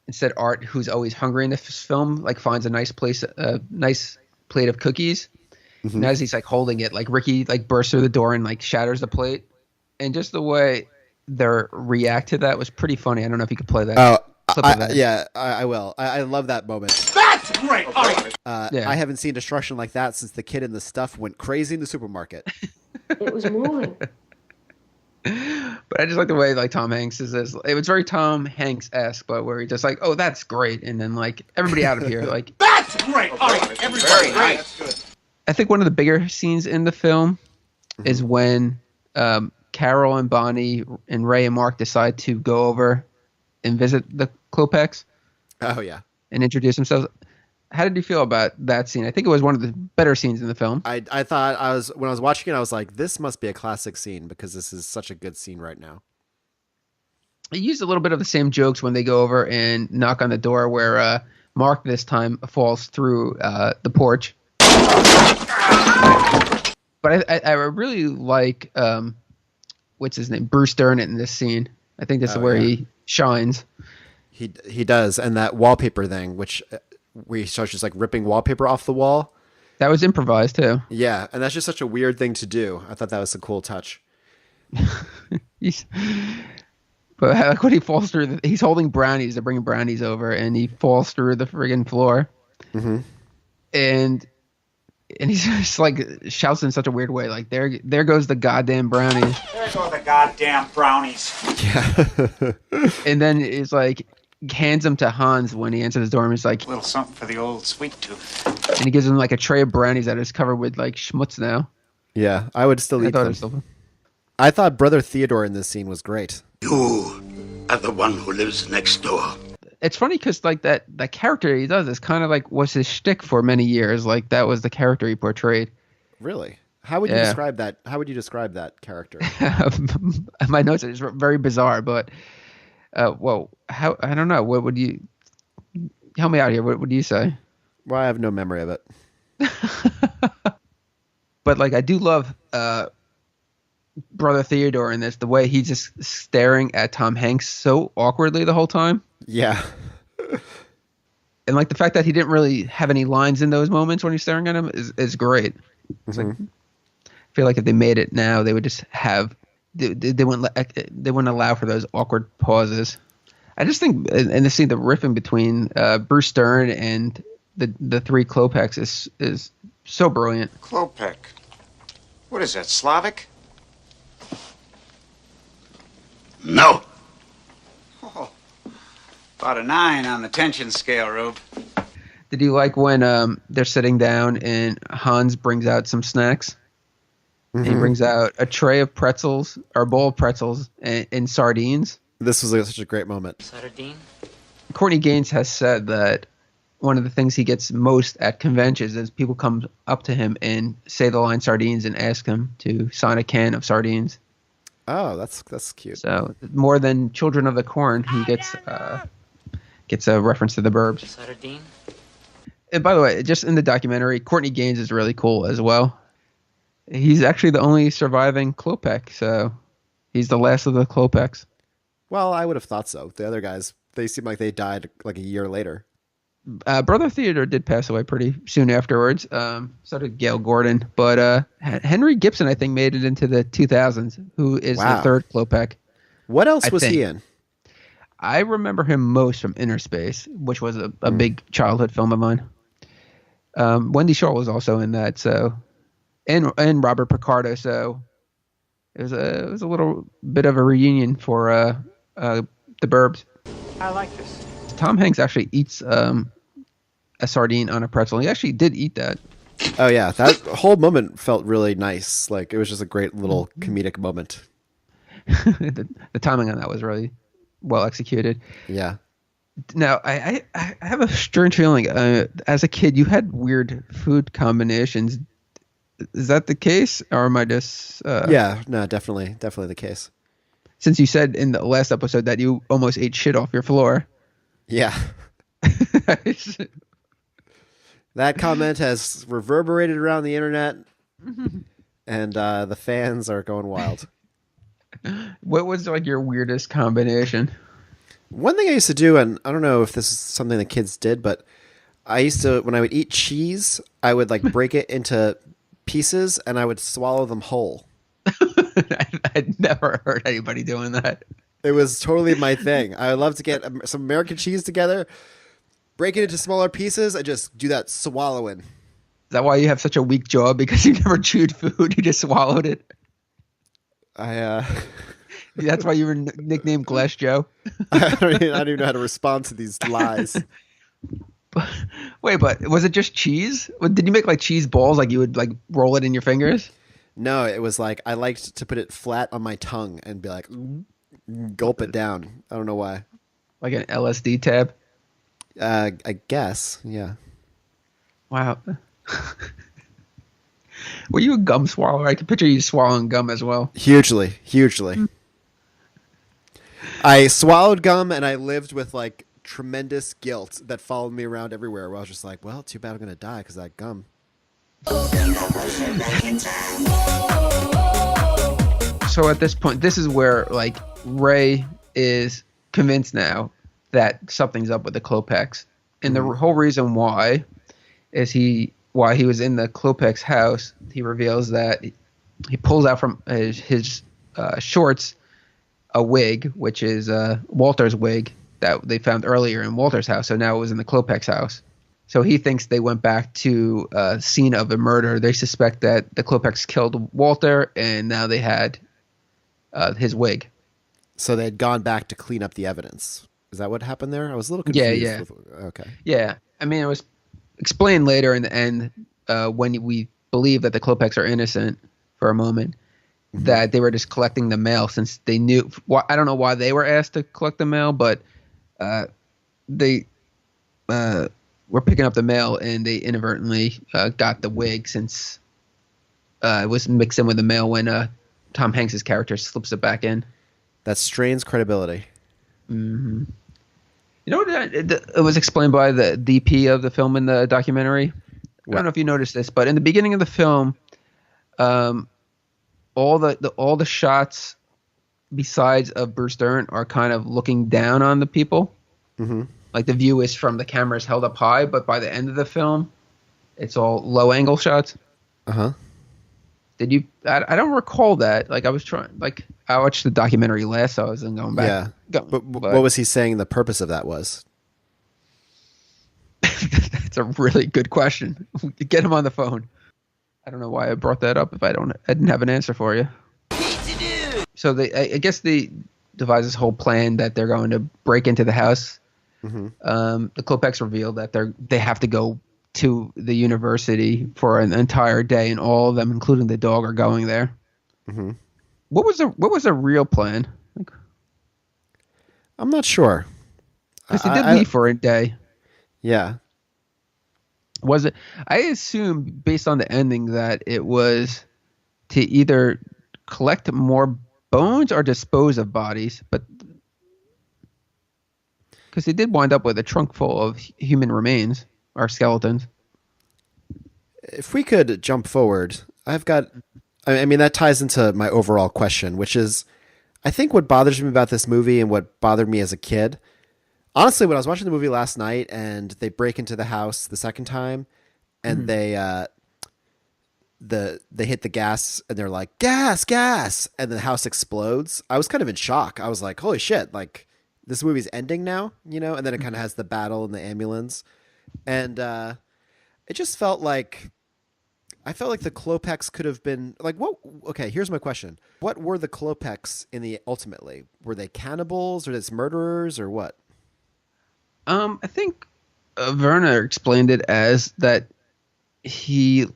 B: instead Art, who's always hungry in this film, finds a nice plate of cookies. And as he's holding it, Ricky bursts through the door and shatters the plate. And just the way they react to that was pretty funny. I don't know if you could play that.
A: I will. I love that moment.
E: That's great.
A: I haven't seen destruction like that since the kid in the stuff went crazy in the supermarket.
J: It was moving.
B: But I just like the way Tom Hanks is this. It was very Tom Hanks-esque, but where he's just oh, that's great, and then everybody out of here
E: That's great. All right, everybody. Very nice. Good.
B: I think one of the bigger scenes in the film is when Carol and Bonnie and Ray and Mark decide to go over and visit the Klopeks.
A: Oh yeah,
B: and introduce themselves. How did you feel about that scene? I think it was one of the better scenes in the film.
A: I thought when I was watching it, I was like, this must be a classic scene because this is such a good scene right now.
B: He used a little bit of the same jokes when they go over and knock on the door where Mark this time falls through the porch. But I really like, what's his name? Bruce Dern in this scene. I think this is where he shines.
A: He does. And that wallpaper thing, which... where he starts just ripping wallpaper off the wall.
B: That was improvised too.
A: Yeah, and that's just such a weird thing to do. I thought that was a cool touch.
B: But when he falls through, he's holding brownies. They're bringing brownies over, and he falls through the friggin' floor. And he just shouts in such a weird way, there goes the goddamn brownies.
E: There go the goddamn brownies.
A: Yeah.
B: And then it's hands them to Hans when he enters his dorm. He's
E: a little something for the old sweet tooth.
B: And he gives him a tray of brownies that is covered with schmutz now.
A: Yeah, I would still eat them. I thought Brother Theodore in this scene was great.
L: You are the one who lives next door.
B: It's funny because that character he does is kind of was his shtick for many years. That was the character he portrayed.
A: Really? How would you describe that? How would you describe that character?
B: My notes are very bizarre, but how I don't know. What would you help me out here? What would you say?
A: Well, I have no memory of it.
B: But I do love Brother Theodore in this. The way he's just staring at Tom Hanks so awkwardly the whole time.
A: Yeah.
B: And the fact that he didn't really have any lines in those moments when he's staring at him is great. It's I feel like if they made it now, they would just have. They wouldn't allow for those awkward pauses. I just think in the scene, the riffing between Bruce Dern and the three Klopeks is so brilliant.
E: Klopek. What is that, Slavic?
L: No.
E: Oh, about a 9 on the tension scale, Rube.
B: Did you like when they're sitting down and Hans brings out some snacks? Mm-hmm. He brings out a tray of pretzels, or a bowl of pretzels, and sardines.
A: This was such a great moment.
I: Sardine?
B: Courtney Gaines has said that one of the things he gets most at conventions is people come up to him and say the line sardines and ask him to sign a can of sardines.
A: Oh, that's cute.
B: So more than Children of the Corn, he gets a reference to the Burbs.
I: Sardine?
B: And by the way, just in the documentary, Courtney Gaines is really cool as well. He's actually the only surviving Klopek, so he's the last of the Klopeks.
A: Well, I would have thought so. The other guys, they seem like they died like a year later.
B: Brother Theodore did pass away pretty soon afterwards. So did Gail Gordon. But Henry Gibson, I think, made it into the 2000s, who is the third Klopek.
A: What else was he in?
B: I remember him most from Inner Space, which was a big childhood film of mine. Wendy Shaw was also in that, so and Robert Picardo. So it was a little bit of a reunion for the Burbs.
E: I like this.
B: Tom Hanks actually eats a sardine on a pretzel. He actually did eat that.
A: Oh yeah, that whole moment felt really nice. Like it was just a great little comedic moment.
B: the timing on that was really well executed.
A: Yeah.
B: Now I have a strange feeling. As a kid, you had weird food combinations. Is that the case, or am I just?
A: Yeah, no, definitely the case.
B: Since you said in the last episode that you almost ate shit off your floor.
A: Yeah. That comment has reverberated around the internet, and the fans are going wild.
B: What was like your weirdest combination?
A: One thing I used to do, and I don't know if this is something the kids did, but I used to, when I would eat cheese, I would like break it into pieces and I would swallow them whole.
B: I'd never heard anybody doing that.
A: It was totally my thing. I would love to get some American cheese together, break it into smaller pieces, and just do that swallowing.
B: Is that why you have such a weak jaw? Because you never chewed food, you just swallowed it? That's why you were nicknamed Glass Joe?
A: I don't even know how to respond to these lies.
B: Wait, but was it just cheese? Did you make like cheese balls, like you would like roll it in your fingers?
A: No, it was like I liked to put it flat on my tongue and be like, gulp it down. I don't know why.
B: Like an LSD tab?
A: I guess, yeah.
B: Wow. Were you a gum swallower? I can picture you swallowing gum as well.
A: Hugely. I swallowed gum and I lived with like tremendous guilt that followed me around everywhere where I was just like, well, too bad I'm going to die because of that gum.
B: So at this point, this is where like Ray is convinced now that something's up with the Klopeks. And the whole reason why is why he was in the Klopeks house, he reveals that he pulls out from his shorts a wig, which is Walter's wig that they found earlier in Walter's house. So now it was in the Klopeks house. So he thinks they went back to a scene of a murder. They suspect that the Klopeks killed Walter, and now they had his wig.
A: So they had gone back to clean up the evidence. Is that what happened there? I was a little confused.
B: Yeah.
A: Okay.
B: Yeah. I mean, it was explained later in the end when we believe that the Klopeks are innocent for a moment, that they were just collecting the mail since they knew. I don't know why they were asked to collect the mail, but they were picking up the mail and they inadvertently got the wig since it was mixed in with the mail when Tom Hanks' character slips it back in.
A: That strains credibility.
B: Mm-hmm. You know what? It was explained by the DP of the film in the documentary. I don't know if you noticed this, but in the beginning of the film, all the shots besides of Bruce Dern are kind of looking down on the people. Mm-hmm. Like the view is from the cameras held up high, but by the end of the film, it's all low angle shots. Did you? I don't recall that. Like I was trying. Like I watched the documentary last, so I was going back.
A: Yeah. But what was he saying? The purpose of that was.
B: That's a really good question. Get him on the phone. I don't know why I brought that up if I didn't have an answer for you. So I guess they devise this whole plan that they're going to break into the house the Klopeks reveal that they have to go to the university for an entire day, and all of them, including the dog, are going there.
A: Mm-hmm.
B: What was the real plan? Like,
A: I'm not sure.
B: Because they did leave for a day.
A: Yeah.
B: Was it? I assume, based on the ending, that it was to either collect more bones or dispose of bodies, but because they did wind up with a trunk full of human remains or skeletons.
A: If we could jump forward, I mean, that ties into my overall question, which is, I think what bothers me about this movie and what bothered me as a kid, honestly, when I was watching the movie last night and they break into the house the second time and they hit the gas and they're like, gas, and the house explodes, I was kind of in shock. I was like, holy shit, like this movie's ending now, you know? And then it kind of has the battle in the ambulance. And it just felt like, I felt like the Klopeks could have been like, what? Okay, here's my question. What were the Klopeks ultimately? Were they cannibals or just murderers or what?
B: I think Werner explained it as that he,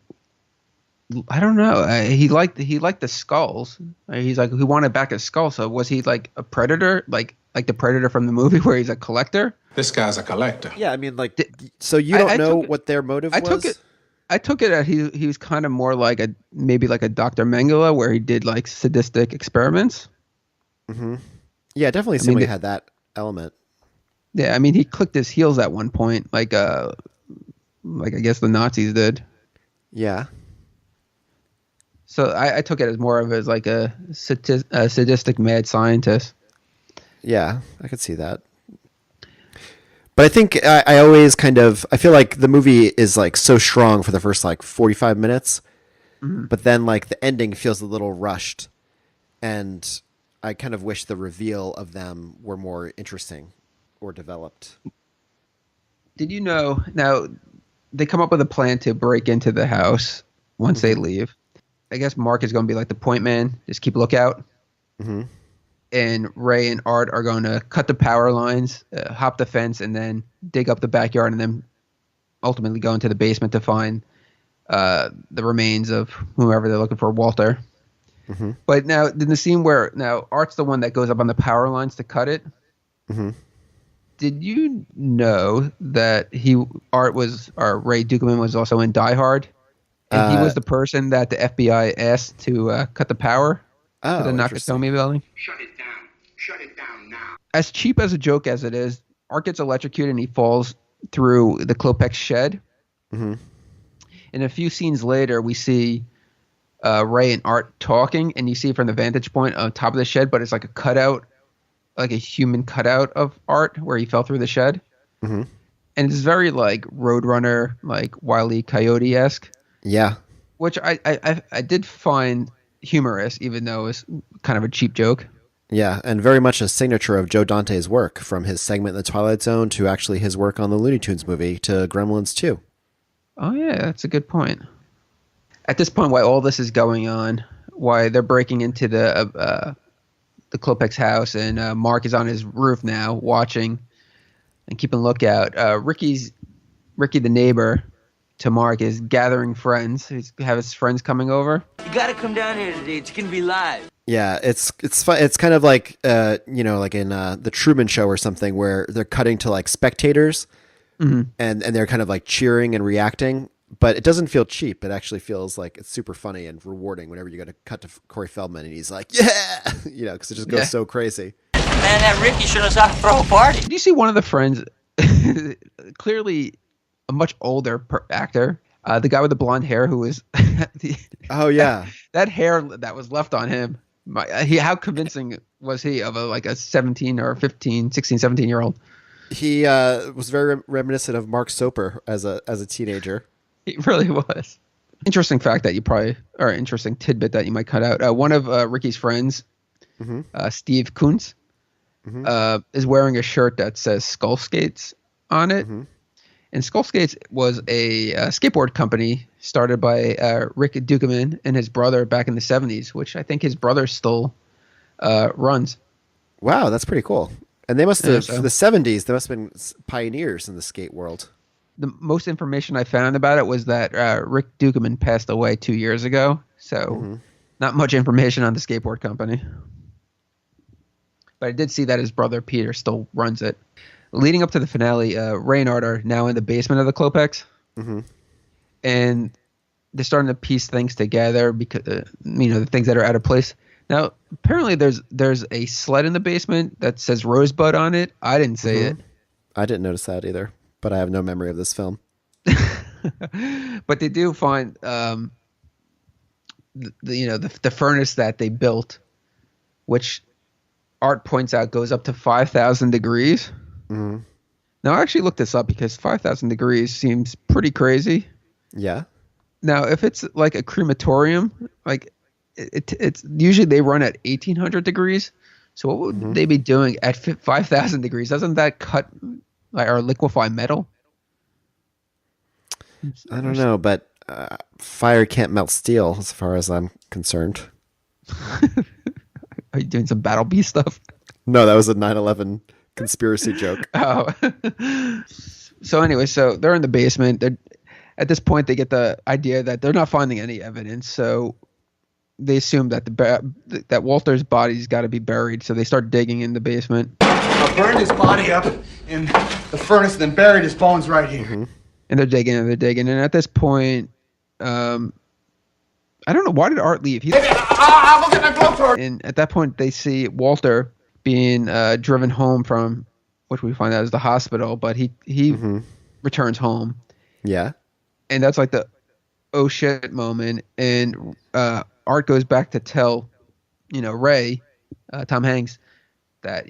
B: I don't know, he liked the skulls. He's like, he wanted back his skull. So was he like a predator, like the predator from the movie where he's a collector?
P: This guy's a collector.
A: Yeah, I mean, like, so you don't know what their motive was?
B: I took it that he was kind of more like maybe like a Dr. Mengele, where he did like sadistic experiments.
A: Mm-hmm. Yeah, definitely somebody had that element.
B: Yeah, I mean, he clicked his heels at one point, like I guess the Nazis did.
A: Yeah.
B: So I took it as more of like a sadistic mad scientist.
A: Yeah, I could see that. But I think I always I feel like the movie is like so strong for the first like 45 minutes, but then like the ending feels a little rushed, and I kind of wish the reveal of them were more interesting or developed.
B: Did you know, now they come up with a plan to break into the house once they leave. I guess Mark is going to be like the point man, just keep a lookout.
A: Mm-hmm.
B: And Ray and Art are going to cut the power lines, hop the fence, and then dig up the backyard, and then ultimately go into the basement to find the remains of whoever they're looking for, Walter.
A: Mm-hmm.
B: But now, in the scene where now Art's the one that goes up on the power lines to cut it, did you know that Ray Dukeman was also in Die Hard? And he was the person that the FBI asked to cut the power to the Nakatomi building.
L: Shut it down. Shut it down now.
B: As cheap as a joke as it is, Art gets electrocuted and he falls through the Klopek shed.
A: Mm-hmm.
B: And a few scenes later, we see Ray and Art talking, and you see from the vantage point on top of the shed, but it's like a cutout, like a human cutout of Art where he fell through the shed.
A: Mm-hmm.
B: And it's very like Roadrunner, like Wile E. Coyote-esque.
A: Yeah.
B: Which I did find humorous, even though it was kind of a cheap joke.
A: Yeah, and very much a signature of Joe Dante's work, from his segment in The Twilight Zone to actually his work on the Looney Tunes movie to Gremlins 2.
B: Oh, yeah, that's a good point. At this point, while all this is going on, why they're breaking into the Klopek's house, and Mark is on his roof now watching and keeping a lookout. Ricky the neighbor to Mark is gathering friends. He's have his friends coming over.
I: You gotta come down here today. It's gonna be live.
A: Yeah, it's fun. It's kind of like like in the Truman Show or something, where they're cutting to like spectators, and they're kind of like cheering and reacting. But it doesn't feel cheap. It actually feels like it's super funny and rewarding whenever you go to cut to Corey Feldman and he's like, yeah, because it just goes so crazy.
I: Man, that Ricky should have started to throw a party.
B: Did you see one of the friends? Clearly a much older actor, the guy with the blonde hair who was
A: oh yeah,
B: that hair that was left on him. How convincing was he of a 17 or 15, 16, 17-year-old?
A: He was very reminiscent of Mark Soper as a teenager.
B: He really was. Interesting fact that interesting tidbit that you might cut out. One of Ricky's friends, Steve Kuntz, is wearing a shirt that says Skull Skates on it. And Skull Skates was a skateboard company started by Rick Dukeman and his brother back in the 70s, which I think his brother still runs.
A: Wow, that's pretty cool. And they must have,
B: so-
A: the 70s, they must have been pioneers in the skate world.
B: The most information I found about it was that Rick Dukeman passed away 2 years ago. So not much information on the skateboard company. But I did see that his brother Peter still runs it. Leading up to the finale, Ray and Art are now in the basement of the Klopex. And they're starting to piece things together because, the things that are out of place. Now, apparently there's a sled in the basement that says Rosebud on it. I didn't see it.
A: I didn't notice that either, but I have no memory of this film.
B: But they do find the furnace that they built, which Art points out goes up to 5,000 degrees. Now I actually looked this up because 5,000 degrees seems pretty crazy.
A: Yeah.
B: Now if it's like a crematorium, like it's usually they run at 1,800 degrees. So what would they be doing at 5,000 degrees? Doesn't that cut or liquefy metal?
A: I don't know, but fire can't melt steel as far as I'm concerned.
B: Are you doing some Battle Beast stuff?
A: No, that was a 9/11 conspiracy joke.
B: Oh. So anyway, so they're in the basement. At this point, they get the idea that they're not finding any evidence. So they assume that that Walter's body's got to be buried. So they start digging in the basement.
E: I burned his body up in the furnace and then buried his bones right here.
B: And they're digging and they're digging. And at this point, I don't know, why did Art leave?
E: I'll look at my blowtorch.
B: And at that point, they see Walter being driven home from, which we find out is the hospital, but he returns home.
A: Yeah.
B: And that's like the oh shit moment. And Art goes back to tell, Ray, Tom Hanks, that,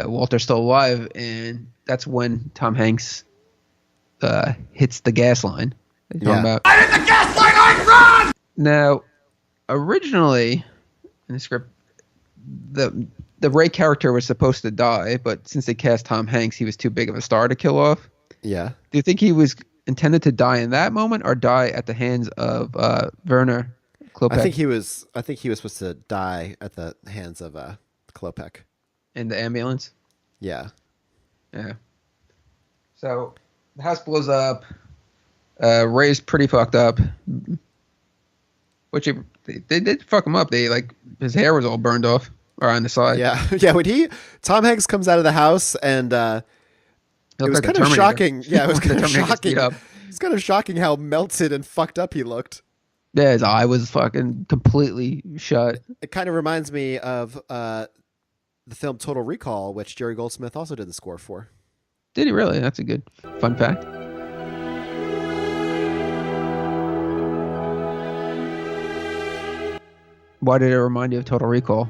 B: Walter's still alive. And that's when Tom Hanks hits the gas line.
E: I hit the gas line, I run!
B: Now, originally in the script, the Ray character was supposed to die, but since they cast Tom Hanks, he was too big of a star to kill off.
A: Yeah.
B: Do you think he was intended to die in that moment or die at the hands of Werner Klopek?
A: I think he was supposed to die at the hands of Klopek.
B: In the ambulance?
A: Yeah.
B: Yeah. So the house blows up. Ray's pretty fucked up. Which they did fuck him up. They his hair was all burned off or on the side.
A: Yeah. Yeah. When Tom Hanks comes out of the house and it was kind of shocking. Yeah, it was kind of shocking. It's kind of shocking how melted and fucked up he looked.
B: Yeah, his eye was fucking completely shut.
A: It kind of reminds me of the film Total Recall, which Jerry Goldsmith also did the score for.
B: Did he really? That's a good fun fact. Why did it remind you of Total Recall?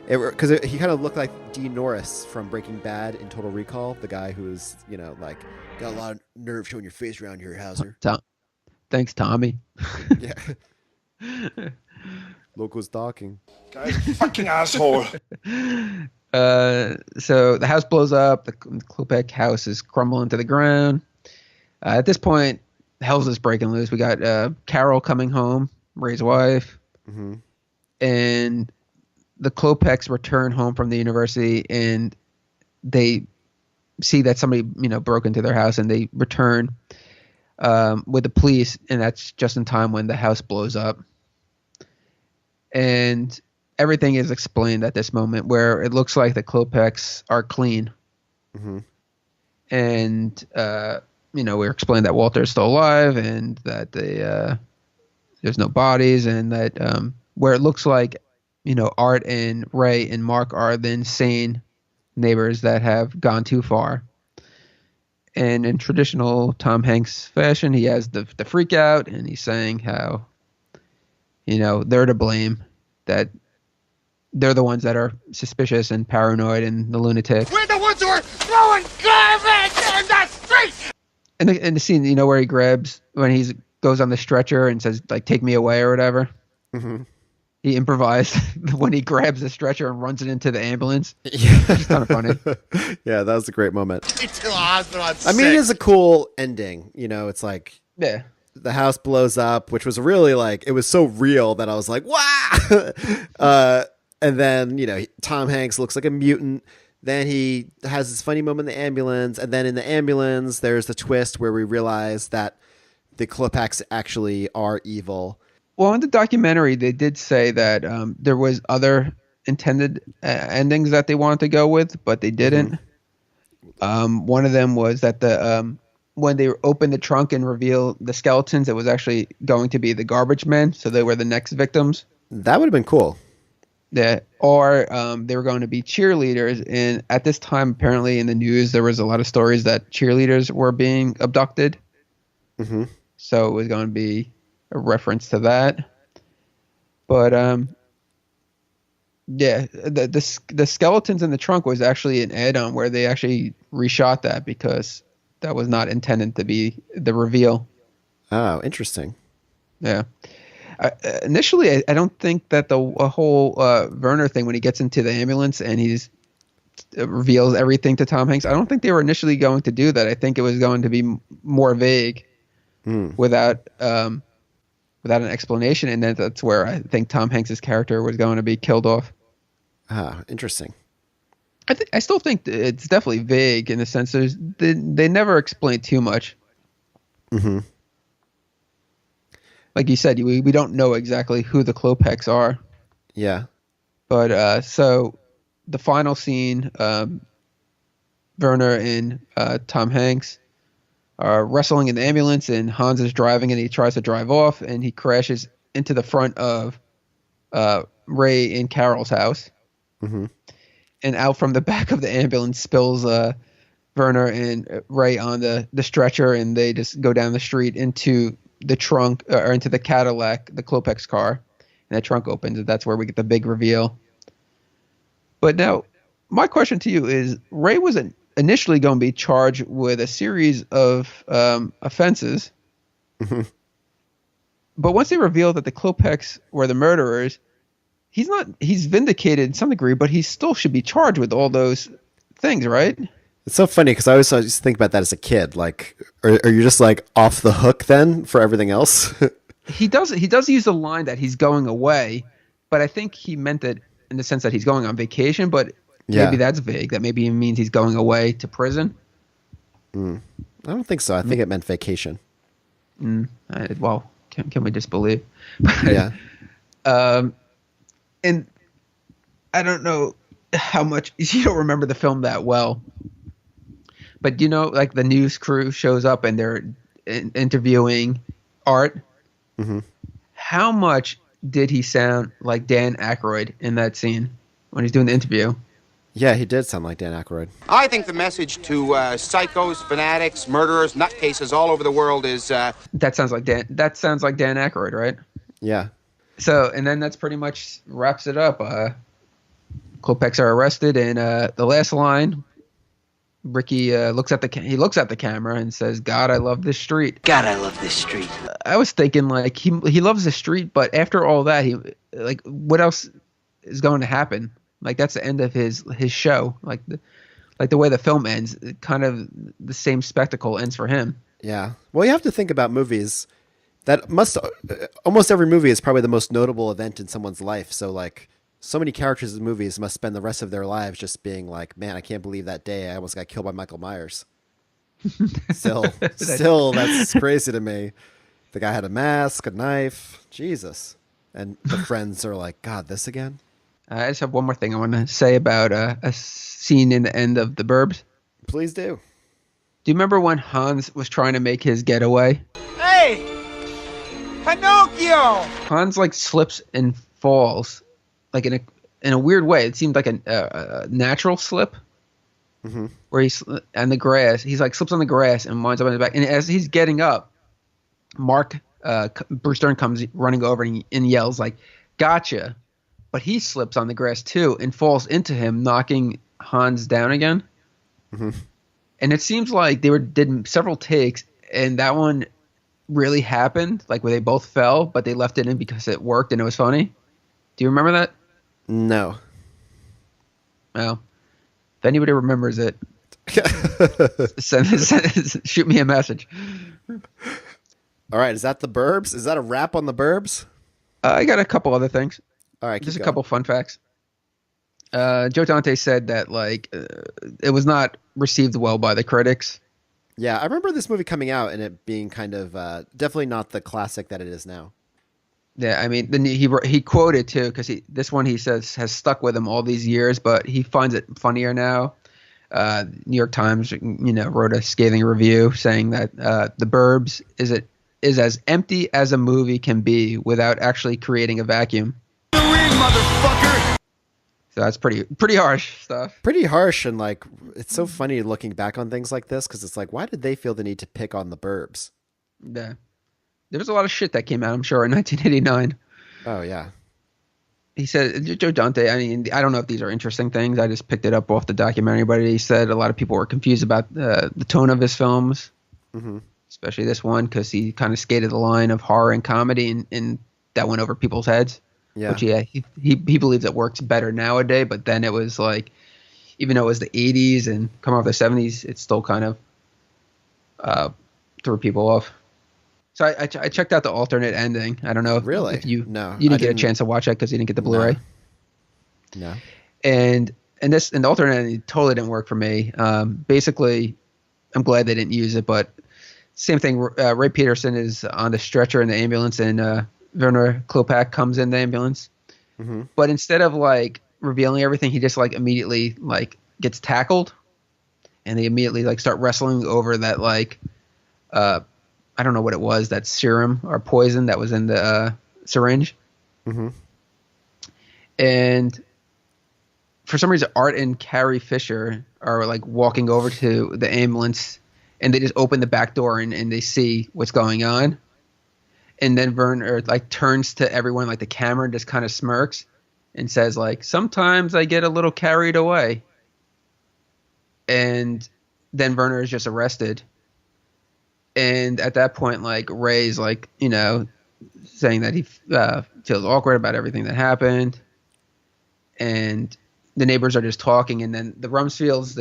A: Because he kind of looked like Dean Norris from Breaking Bad in Total Recall, the guy who's, got a lot of nerve showing your face around here, Hauser.
B: Thanks, Tommy.
A: Yeah. Locals talking.
E: Guy's a fucking asshole.
B: So the house blows up. The Klopek house is crumbling to the ground. At this point, hell's just breaking loose. We got Carol coming home, Ray's wife. And the Klopeks return home from the university and they see that somebody, broke into their house and they return with the police. And that's just in time when the house blows up. And everything is explained at this moment where it looks like the Klopeks are clean. And, we're explained that Walter is still alive and that there's no bodies and that where it looks like, Art and Ray and Mark are the insane neighbors that have gone too far. And in traditional Tom Hanks fashion, he has the freak out and he's saying how, they're to blame, that they're the ones that are suspicious and paranoid and the lunatic.
E: We're the ones who are throwing garbage in the street!
B: And the scene, where he when he goes on the stretcher and says, take me away or whatever. He improvised when he grabs the stretcher and runs it into the ambulance. Yeah. It's kind of funny.
A: Yeah, that was a great moment.
E: I
A: mean, it is a cool ending. It's like the house blows up, which was really it was so real that I was like, wow! And then, Tom Hanks looks like a mutant. Then he has this funny moment in the ambulance, and then in the ambulance, there's the twist where we realize that the Klopeks actually are evil.
B: Well, in the documentary, they did say that there was other intended endings that they wanted to go with, but they didn't. One of them was that when they opened the trunk and revealed the skeletons, it was actually going to be the garbage men, so they were the next victims.
A: That would have been cool.
B: Yeah, or they were going to be cheerleaders, and at this time, apparently in the news, there was a lot of stories that cheerleaders were being abducted.
A: Mm-hmm.
B: So it was going to be a reference to that. But yeah, the skeletons in the trunk was actually an add-on where they actually reshot that because that was not intended to be the reveal.
A: Oh, interesting.
B: Yeah. Initially, I don't think that the whole Werner thing, when he gets into the ambulance and he reveals everything to Tom Hanks, I don't think they were initially going to do that. I think it was going to be more vague without an explanation, and then that's where I think Tom Hanks's character was going to be killed off.
A: Ah, interesting.
B: I still think it's definitely vague in the sense they never explain too much.
A: Mm-hmm.
B: Like you said, we don't know exactly who the Klopeks are.
A: Yeah.
B: But so the final scene, Werner and Tom Hanks are wrestling in the ambulance, and Hans is driving, and he tries to drive off, and he crashes into the front of Ray and Carol's house.
A: Mm-hmm.
B: And out from the back of the ambulance spills Werner and Ray on the stretcher, and they just go down the street into the trunk or into the Cadillac, the Klopeks car, and the trunk opens, and that's where we get the big reveal. But now, my question to you is: Ray was initially going to be charged with a series of offenses, but once they revealed that the Klopeks were the murderers, he's vindicated to some degree, but he still should be charged with all those things, right?
A: It's so funny because I always used to think about that as a kid. Like, are you just like off the hook then for everything else?
B: He does use the line that he's going away, but I think he meant it in the sense that he's going on vacation. But maybe that's vague. That maybe it means he's going away to prison.
A: I don't think so. I think it meant vacation.
B: Well, can we disbelieve?
A: Yeah.
B: And I don't know how much you don't remember the film that well. But like the news crew shows up and they're interviewing Art.
A: Mm-hmm.
B: How much did he sound like Dan Aykroyd in that scene when he's doing the interview?
A: Yeah, he did sound like Dan Aykroyd.
N: I think the message to psychos, fanatics, murderers, nutcases all over the world is...
B: That sounds like Dan Aykroyd, right?
A: Yeah.
B: So, and then that's pretty much wraps it up. Klopeks are arrested, and the last line... Ricky looks at the camera and says, "God, I love this street."
I: God, I love this street.
B: I was thinking like he loves the street, but after all that, he like what else is going to happen? Like that's the end of his show. Like the way the film ends, kind of the same spectacle ends for him.
A: Yeah. Well, you have to think about movies that almost every movie is probably the most notable event in someone's life. So like. So many characters in movies must spend the rest of their lives just being like, man, I can't believe that day I almost got killed by Michael Myers. Still, that's crazy to me. The guy had a mask, a knife, Jesus. And the friends are like, God, this again?
B: I just have one more thing I want to say about a scene in the end of The Burbs.
A: Please do.
B: Do you remember when Hans was trying to make his getaway?
E: Hey! Pinocchio!
B: Hans like slips and falls. Like in a weird way, it seemed like a natural slip, where he's on the grass. He's like slips on the grass and winds up on his back. And as he's getting up, Bruce Dern comes running over and yells like, "Gotcha!" But he slips on the grass too and falls into him, knocking Hans down again. And it seems like they did several takes, and that one really happened, like where they both fell, but they left it in because it worked and it was funny. Do you remember that?
A: No.
B: Well, if anybody remembers it, shoot me a message.
A: All right, is that The Burbs? Is that a wrap on The Burbs?
B: I got a couple other things.
A: All right,
B: just a couple fun facts. Joe Dante said that it was not received well by the critics.
A: Yeah, I remember this movie coming out and it being kind of definitely not the classic that it is now.
B: Yeah, I mean, then he quoted too because this one he says has stuck with him all these years, but he finds it funnier now. New York Times, wrote a scathing review saying that The Burbs is as empty as a movie can be without actually creating a vacuum.
E: The ring, motherfucker!
B: So that's pretty harsh stuff.
A: Pretty harsh, and it's so funny looking back on things like this because it's like, why did they feel the need to pick on the Burbs?
B: Yeah, there was a lot of shit that came out, I'm sure, in 1989.
A: Oh yeah.
B: He said, Joe Dante, I mean, I don't know if these are interesting things. I just picked it up off the documentary, but he said a lot of people were confused about the tone of his films, especially this one, because he kind of skated the line of horror and comedy, and that went over people's heads.
A: Yeah.
B: Which, he believes it works better nowadays, but then it was like, even though it was the 80s and coming off the 70s, it still kind of threw people off. So I checked out the alternate ending. I don't know if you didn't get a chance to watch that because you didn't get the Blu-ray.
A: No.
B: And the alternate ending totally didn't work for me. Basically, I'm glad they didn't use it, but same thing. Ray Peterson is on the stretcher in the ambulance, and Werner Klopak comes in the ambulance.
A: Mm-hmm.
B: But instead of revealing everything, he just immediately gets tackled, and they immediately start wrestling over that I don't know what it was, that serum or poison that was in the syringe.
A: Mm-hmm.
B: And for some reason, Art and Carrie Fisher are walking over to the ambulance, and they just open the back door and they see what's going on. And then Werner turns to everyone, the camera just kind of smirks and says sometimes I get a little carried away. And then Werner is just arrested. And at that point, Ray's saying that he feels awkward about everything that happened. And the neighbors are just talking. And then the Rumsfields,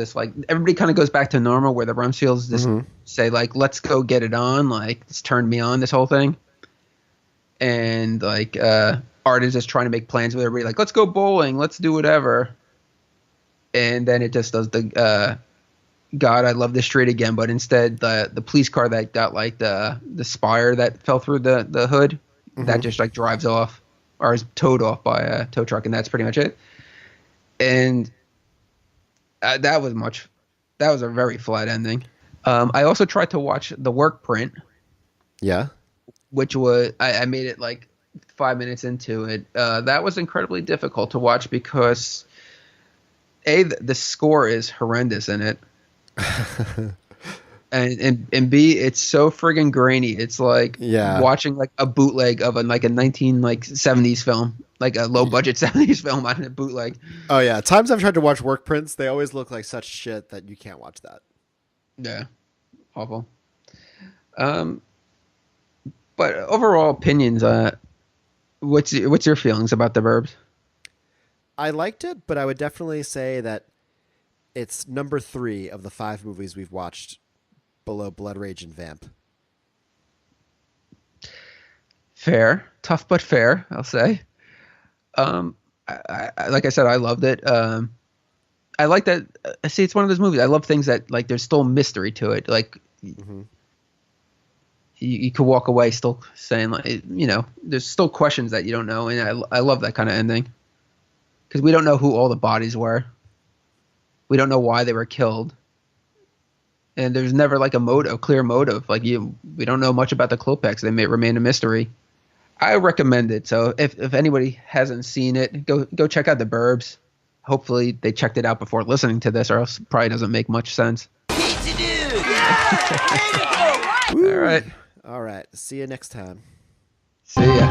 B: everybody kind of goes back to normal, where the Rumsfields just say, let's go get it on. It's turned me on, this whole thing. And Art is just trying to make plans with everybody. Let's go bowling. Let's do whatever. And then it just does the God, I love this street again, but instead the police car that got the spire that fell through the hood, that just drives off or is towed off by a tow truck, and that's pretty much it. And that was a very flat ending. I also tried to watch the work print. Yeah. Which was I made it 5 minutes into it. That was incredibly difficult to watch because the score is horrendous in it. and B, it's so friggin' grainy. It's watching a bootleg of a 1970s film, a low budget 70s film on a bootleg.
A: Oh yeah, times I've tried to watch work prints, they always look like such shit that you can't watch that.
B: Yeah, awful. But overall opinions, what's your feelings about The Burbs?
A: I liked it, but I would definitely say that it's number 3 of the 5 movies we've watched below Blood Rage and Vamp.
B: Fair. Tough but fair, I'll say. I like I said, I loved it. I like that. See, it's one of those movies. I love things that there's still mystery to it. You could walk away still saying there's still questions that you don't know, and I love that kind of ending because we don't know who all the bodies were. We don't know why they were killed. And there's never a clear motive. We don't know much about the Klopeks. They may remain a mystery. I recommend it. So if anybody hasn't seen it, go check out The Burbs. Hopefully they checked it out before listening to this, or else it probably doesn't make much sense.
E: Pizza dude! Yeah!
A: All right. See you next time.
B: See ya.